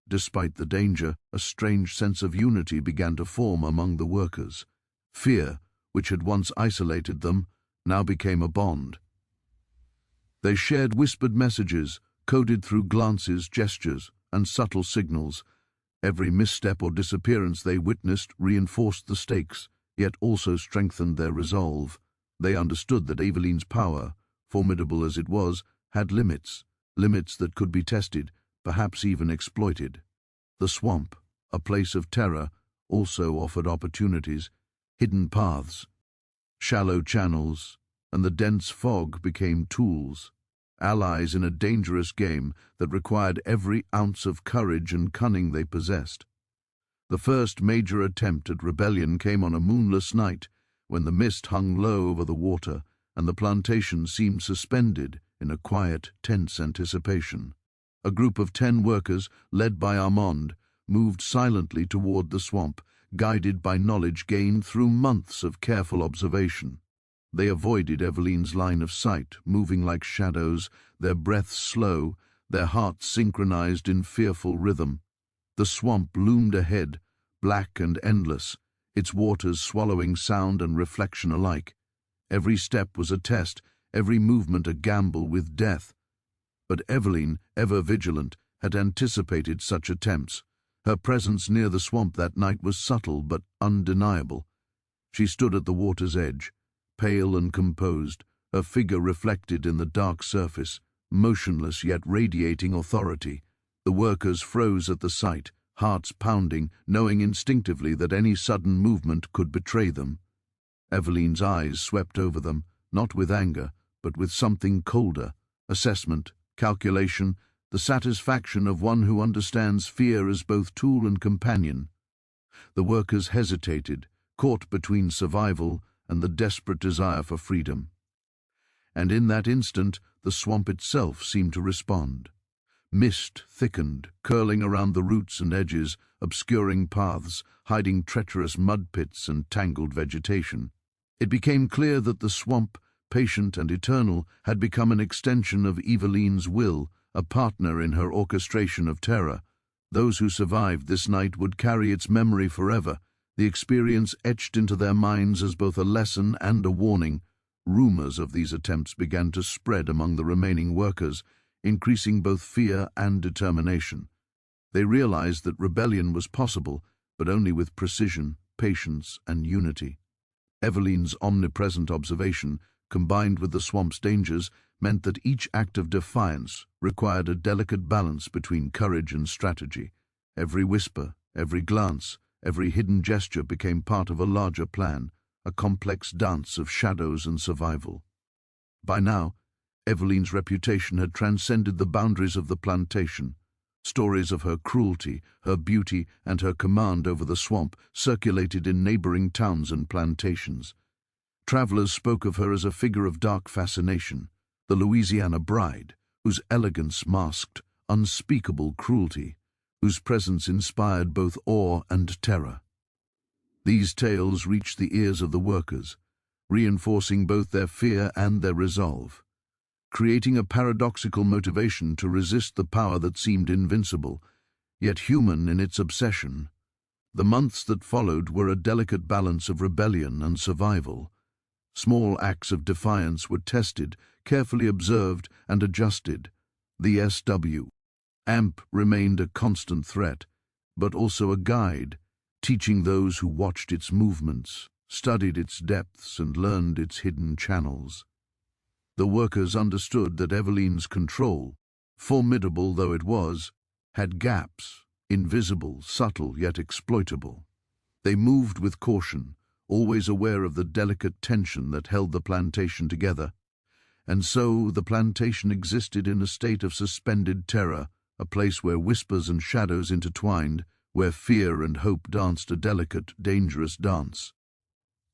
Despite the danger, a strange sense of unity began to form among the workers. Fear, which had once isolated them, now became a bond. They shared whispered messages, coded through glances, gestures, and subtle signals. Every misstep or disappearance they witnessed reinforced the stakes, yet also strengthened their resolve. They understood that Eveline's power, formidable as it was, had limits, limits that could be tested, perhaps even exploited. The swamp, a place of terror, also offered opportunities, hidden paths, shallow channels, and the dense fog became tools, allies in a dangerous game that required every ounce of courage and cunning they possessed. The first major attempt at rebellion came on a moonless night, when the mist hung low over the water and the plantation seemed suspended in a quiet, tense anticipation. A group of 10 workers, led by Armand, moved silently toward the swamp, guided by knowledge gained through months of careful observation. They avoided Eveline's line of sight, moving like shadows, their breaths slow, their hearts synchronized in fearful rhythm. The swamp loomed ahead, black and endless, its waters swallowing sound and reflection alike. Every step was a test, every movement a gamble with death. But Eveline, ever vigilant, had anticipated such attempts. Her presence near the swamp that night was subtle but undeniable. She stood at the water's edge, pale and composed, her figure reflected in the dark surface, motionless yet radiating authority. The workers froze at the sight, hearts pounding, knowing instinctively that any sudden movement could betray them. Eveline's eyes swept over them, not with anger, but with something colder, assessment, calculation, the satisfaction of one who understands fear as both tool and companion. The workers hesitated, caught between survival and the desperate desire for freedom. And in that instant, the swamp itself seemed to respond. Mist thickened, curling around the roots and edges, obscuring paths, hiding treacherous mud pits and tangled vegetation. It became clear that the swamp, patient and eternal, had become an extension of Eveline's will, a partner in her orchestration of terror. Those who survived this night would carry its memory forever, the experience etched into their minds as both a lesson and a warning. Rumors of these attempts began to spread among the remaining workers, increasing both fear and determination. They realized that rebellion was possible, but only with precision, patience, and unity. Eveline's omnipresent observation, combined with the swamp's dangers, meant that each act of defiance required a delicate balance between courage and strategy. Every whisper, every glance, every hidden gesture became part of a larger plan, a complex dance of shadows and survival. By now, Eveline's reputation had transcended the boundaries of the plantation. Stories of her cruelty, her beauty, and her command over the swamp circulated in neighboring towns and plantations. Travelers spoke of her as a figure of dark fascination, the Louisiana bride, whose elegance masked unspeakable cruelty, whose presence inspired both awe and terror. These tales reached the ears of the workers, reinforcing both their fear and their resolve, creating a paradoxical motivation to resist the power that seemed invincible, yet human in its obsession. The months that followed were a delicate balance of rebellion and survival. Small acts of defiance were tested, carefully observed, and adjusted. The SW. AMP remained a constant threat, but also a guide, teaching those who watched its movements, studied its depths, and learned its hidden channels. The workers understood that Eveline's control, formidable though it was, had gaps, invisible, subtle, yet exploitable. They moved with caution, always aware of the delicate tension that held the plantation together. And so the plantation existed in a state of suspended terror, a place where whispers and shadows intertwined, where fear and hope danced a delicate, dangerous dance.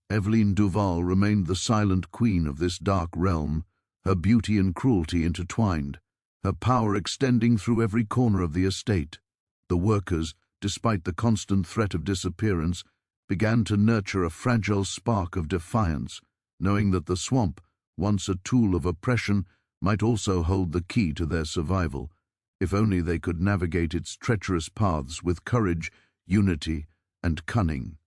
Eveline Duval remained the silent queen of this dark realm, her beauty and cruelty intertwined, her power extending through every corner of the estate. The workers, despite the constant threat of disappearance, began to nurture a fragile spark of defiance, knowing that the swamp, once a tool of oppression, might also hold the key to their survival, if only they could navigate its treacherous paths with courage, unity, and cunning.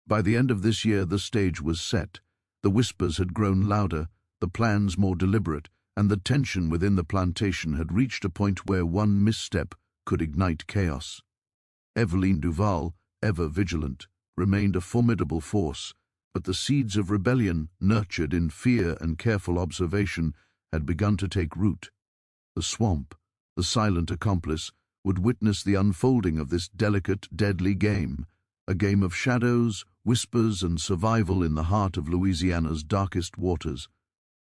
By the end of this year the stage was set. The whispers had grown louder, the plans more deliberate, and the tension within the plantation had reached a point where one misstep could ignite chaos. Eveline Duval, ever vigilant, remained a formidable force, but the seeds of rebellion, nurtured in fear and careful observation, had begun to take root. The swamp, the silent accomplice, would witness the unfolding of this delicate, deadly game, a game of shadows, whispers, and survival in the heart of Louisiana's darkest waters.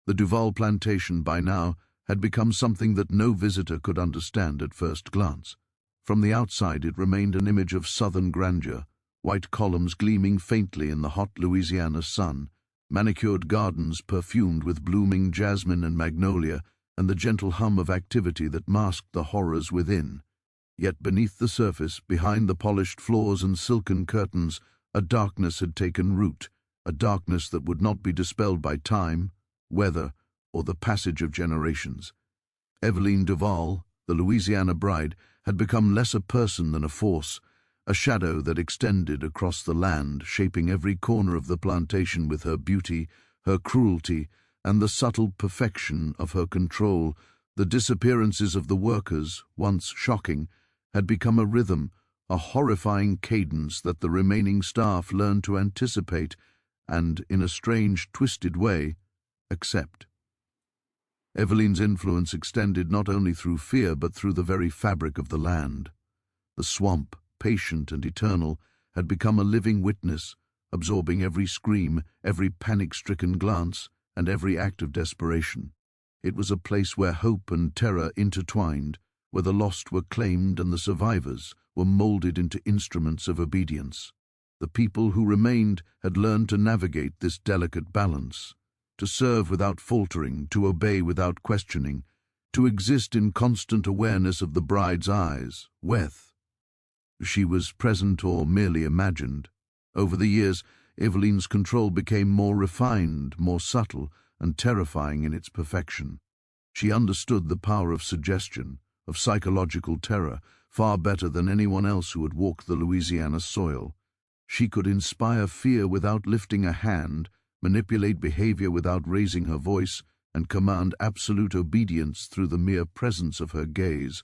The Duval plantation by now had become something that no visitor could understand at first glance. From the outside it remained an image of southern grandeur, white columns gleaming faintly in the hot Louisiana sun, manicured gardens perfumed with blooming jasmine and magnolia, and the gentle hum of activity that masked the horrors within. Yet beneath the surface, behind the polished floors and silken curtains, a darkness had taken root, a darkness that would not be dispelled by time, weather, or the passage of generations. Eveline Duval, the Louisiana bride, had become less a person than a force, a shadow that extended across the land, shaping every corner of the plantation with her beauty, her cruelty, and the subtle perfection of her control. The disappearances of the workers, once shocking, had become a rhythm, a horrifying cadence that the remaining staff learned to anticipate and, in a strange, twisted way, accept. Eveline's influence extended not only through fear but through the very fabric of the land. The swamp, patient and eternal, had become a living witness, absorbing every scream, every panic-stricken glance, and every act of desperation. It was a place where hope and terror intertwined, where the lost were claimed and the survivors were molded into instruments of obedience. The people who remained had learned to navigate this delicate balance, to serve without faltering, to obey without questioning, to exist in constant awareness of the bride's eyes, whether she was present or merely imagined. Over the years, Eveline's control became more refined, more subtle, and terrifying in its perfection. She understood the power of suggestion, of psychological terror, far better than anyone else who had walked the Louisiana soil. She could inspire fear without lifting a hand, manipulate behavior without raising her voice, and command absolute obedience through the mere presence of her gaze.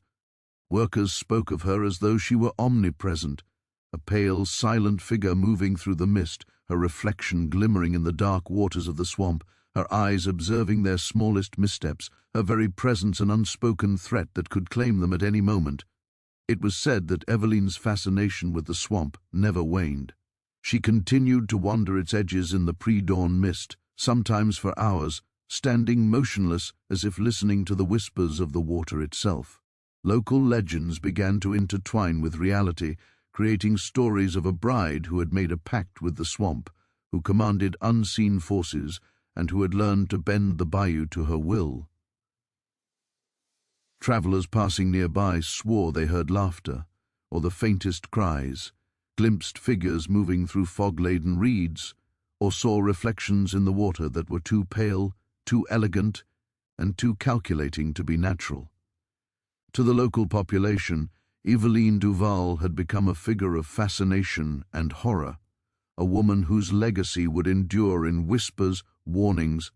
Workers spoke of her as though she were omnipresent, a pale, silent figure moving through the mist, her reflection glimmering in the dark waters of the swamp, her eyes observing their smallest missteps, her very presence an unspoken threat that could claim them at any moment. It was said that Eveline's fascination with the swamp never waned. She continued to wander its edges in the pre-dawn mist, sometimes for hours, standing motionless as if listening to the whispers of the water itself. Local legends began to intertwine with reality, creating stories of a bride who had made a pact with the swamp, who commanded unseen forces, and who had learned to bend the bayou to her will. Travelers passing nearby swore they heard laughter, or the faintest cries, glimpsed figures moving through fog-laden reeds, or saw reflections in the water that were too pale, too elegant, and too calculating to be natural. To the local population, Eveline Duval had become a figure of fascination and horror, a woman whose legacy would endure in whispers, warnings,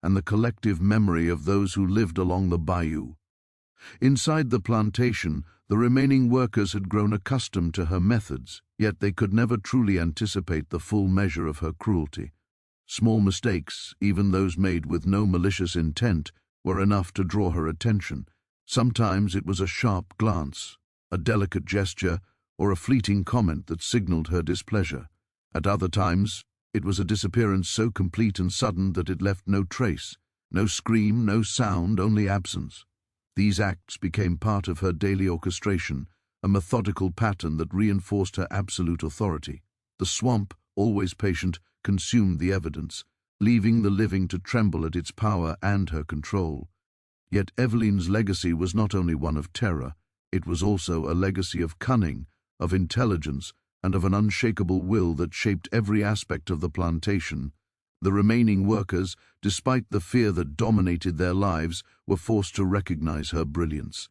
and the collective memory of those who lived along the bayou. Inside the plantation, the remaining workers had grown accustomed to her methods, yet they could never truly anticipate the full measure of her cruelty. Small mistakes, even those made with no malicious intent, were enough to draw her attention. Sometimes it was a sharp glance, a delicate gesture, or a fleeting comment that signaled her displeasure. At other times, it was a disappearance so complete and sudden that it left no trace, no scream, no sound, only absence. These acts became part of her daily orchestration, a methodical pattern that reinforced her absolute authority. The swamp, always patient, consumed the evidence, leaving the living to tremble at its power and her control. Yet Eveline's legacy was not only one of terror, it was also a legacy of cunning, of intelligence, and of an unshakable will that shaped every aspect of the plantation. The remaining workers, despite the fear that dominated their lives, were forced to recognize her brilliance.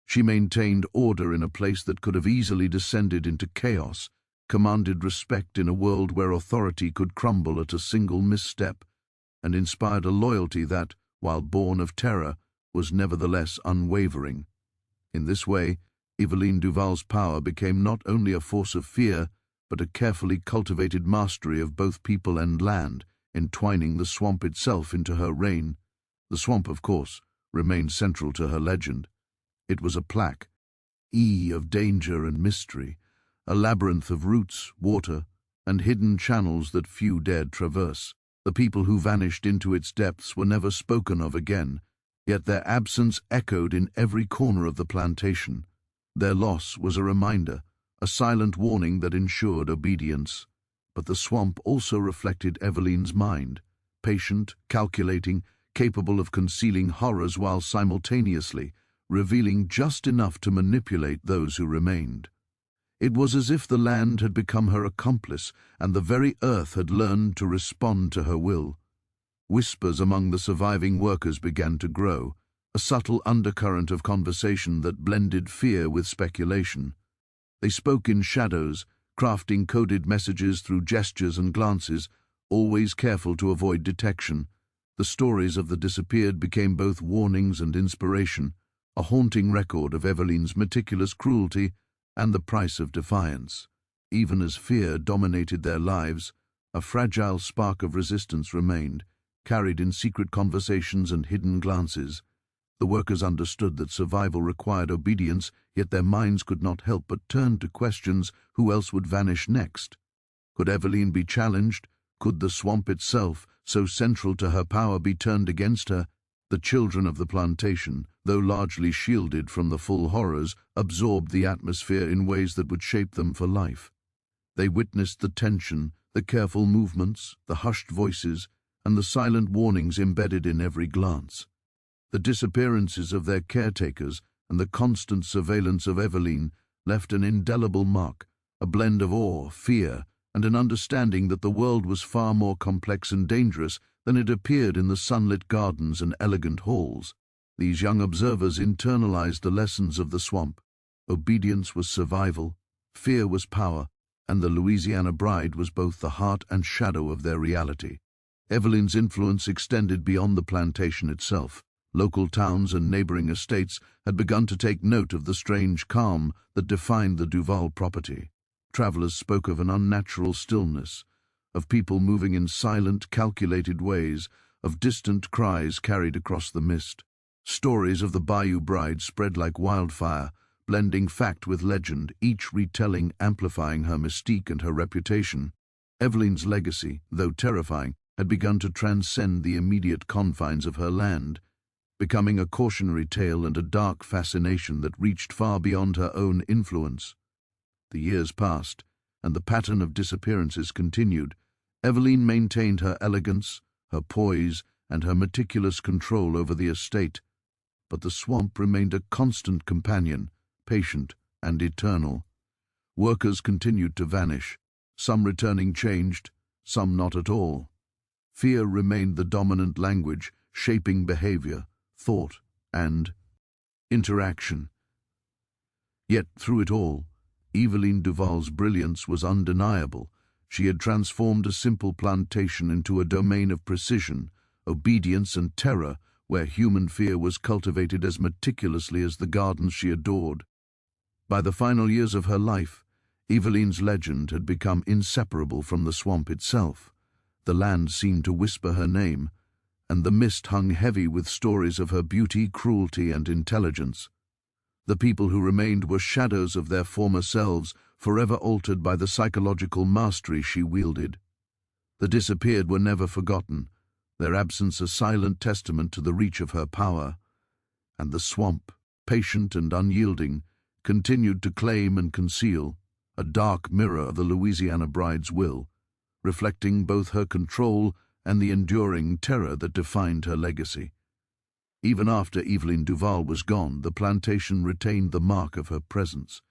She maintained order in a place that could have easily descended into chaos, commanded respect in a world where authority could crumble at a single misstep, and inspired a loyalty that, while born of terror, was nevertheless unwavering. In this way, Eveline Duval's power became not only a force of fear, but a carefully cultivated mastery of both people and land, entwining the swamp itself into her reign. The swamp, of course, remained central to her legend. It was a plaque, of danger and mystery, a labyrinth of roots, water, and hidden channels that few dared traverse. The people who vanished into its depths were never spoken of again, yet their absence echoed in every corner of the plantation. Their loss was a reminder, a silent warning that ensured obedience. But the swamp also reflected Eveline's mind, patient, calculating, capable of concealing horrors while simultaneously revealing just enough to manipulate those who remained. It was as if the land had become her accomplice, and the very earth had learned to respond to her will. Whispers among the surviving workers began to grow, a subtle undercurrent of conversation that blended fear with speculation. They spoke in shadows, crafting coded messages through gestures and glances, always careful to avoid detection. The stories of the disappeared became both warnings and inspiration, a haunting record of Eveline's meticulous cruelty and the price of defiance. Even as fear dominated their lives, a fragile spark of resistance remained, carried in secret conversations and hidden glances. The workers understood that survival required obedience, yet their minds could not help but turn to questions: who else would vanish next? Could Eveline be challenged? Could the swamp itself, so central to her power, be turned against her? The children of the plantation, though largely shielded from the full horrors, absorbed the atmosphere in ways that would shape them for life. They witnessed the tension, the careful movements, the hushed voices, and the silent warnings embedded in every glance. The disappearances of their caretakers and the constant surveillance of Eveline left an indelible mark, a blend of awe, fear, and an understanding that the world was far more complex and dangerous than it appeared in the sunlit gardens and elegant halls. These young observers internalized the lessons of the swamp. Obedience was survival, fear was power, and the Louisiana bride was both the heart and shadow of their reality. Eveline's influence extended beyond the plantation itself. Local towns and neighboring estates had begun to take note of the strange calm that defined the Duval property. Travelers spoke of an unnatural stillness, of people moving in silent, calculated ways, of distant cries carried across the mist. Stories of the Bayou bride spread like wildfire, blending fact with legend, each retelling amplifying her mystique and her reputation. Eveline's legacy, though terrifying, had begun to transcend the immediate confines of her land, becoming a cautionary tale and a dark fascination that reached far beyond her own influence. The years passed, and the pattern of disappearances continued. Eveline maintained her elegance, her poise, and her meticulous control over the estate, but the swamp remained a constant companion, patient and eternal. Workers continued to vanish, some returning changed, some not at all. Fear remained the dominant language, shaping behavior, thought, and interaction. Yet through it all, Eveline Duval's brilliance was undeniable. She had transformed a simple plantation into a domain of precision, obedience, and terror, where human fear was cultivated as meticulously as the gardens she adored. By the final years of her life, Eveline's legend had become inseparable from the swamp itself. The land seemed to whisper her name, and the mist hung heavy with stories of her beauty, cruelty, and intelligence. The people who remained were shadows of their former selves, forever altered by the psychological mastery she wielded. The disappeared were never forgotten, their absence a silent testament to the reach of her power. And the swamp, patient and unyielding, continued to claim and conceal, a dark mirror of the Louisiana bride's will, reflecting both her control and the enduring terror that defined her legacy. Even after Eveline Duval was gone, the plantation retained the mark of her presence.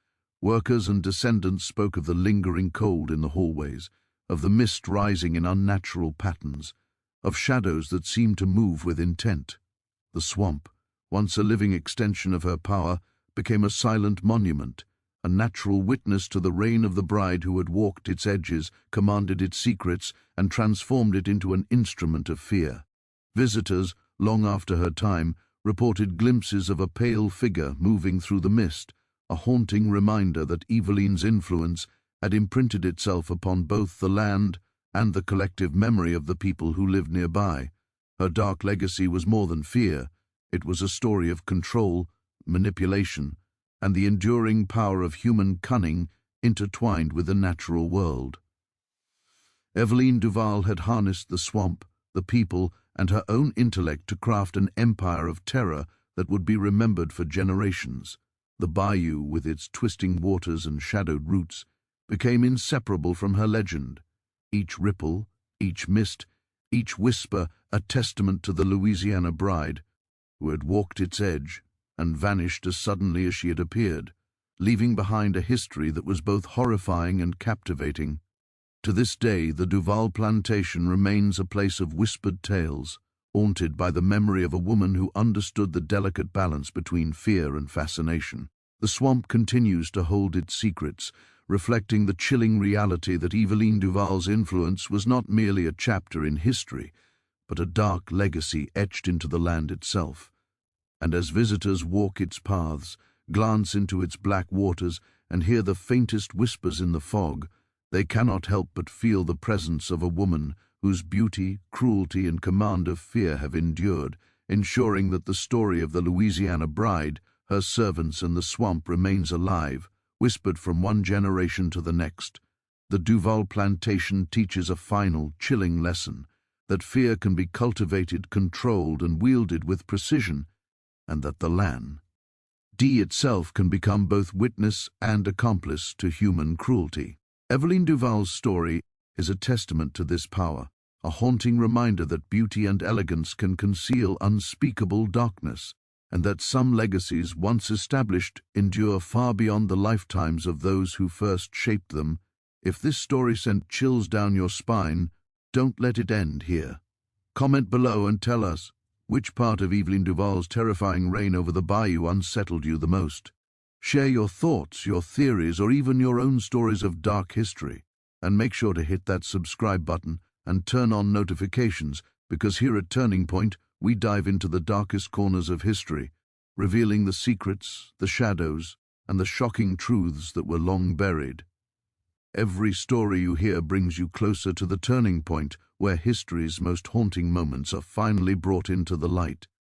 Workers and descendants spoke of the lingering cold in the hallways, of the mist rising in unnatural patterns, of shadows that seemed to move with intent. The swamp, once a living extension of her power, became a silent monument, a natural witness to the reign of the bride who had walked its edges, commanded its secrets, and transformed it into an instrument of fear. Visitors, long after her time, reported glimpses of a pale figure moving through the mist, a haunting reminder that Eveline's influence had imprinted itself upon both the land and the collective memory of the people who lived nearby. Her dark legacy was more than fear. It was a story of control, manipulation, and the enduring power of human cunning intertwined with the natural world. Eveline Duval had harnessed the swamp, the people, and her own intellect to craft an empire of terror that would be remembered for generations. The bayou, with its twisting waters and shadowed roots, became inseparable from her legend. Each ripple, each mist, each whisper a testament to the Louisiana bride, who had walked its edge and vanished as suddenly as she had appeared, leaving behind a history that was both horrifying and captivating. To this day, the Duval Plantation remains a place of whispered tales, haunted by the memory of a woman who understood the delicate balance between fear and fascination. The swamp continues to hold its secrets, reflecting the chilling reality that Eveline Duval's influence was not merely a chapter in history, but a dark legacy etched into the land itself. And as visitors walk its paths, glance into its black waters, and hear the faintest whispers in the fog, they cannot help but feel the presence of a woman whose beauty, cruelty, and command of fear have endured, ensuring that the story of the Louisiana bride, her servants, and the swamp remains alive, whispered from one generation to the next. The Duval Plantation teaches a final, chilling lesson, that fear can be cultivated, controlled, and wielded with precision, and that the land itself can become both witness and accomplice to human cruelty. Eveline Duval's story is a testament to this power, a haunting reminder that beauty and elegance can conceal unspeakable darkness, and that some legacies once established endure far beyond the lifetimes of those who first shaped them. If this story sent chills down your spine, don't let it end here. Comment below and tell us, which part of Eveline Duval's terrifying reign over the bayou unsettled you the most? Share your thoughts, your theories, or even your own stories of dark history. And make sure to hit that subscribe button and turn on notifications, because here at Turning Point, we dive into the darkest corners of history, revealing the secrets, the shadows, and the shocking truths that were long buried. Every story you hear brings you closer to the turning point, where history's most haunting moments are finally brought into the light.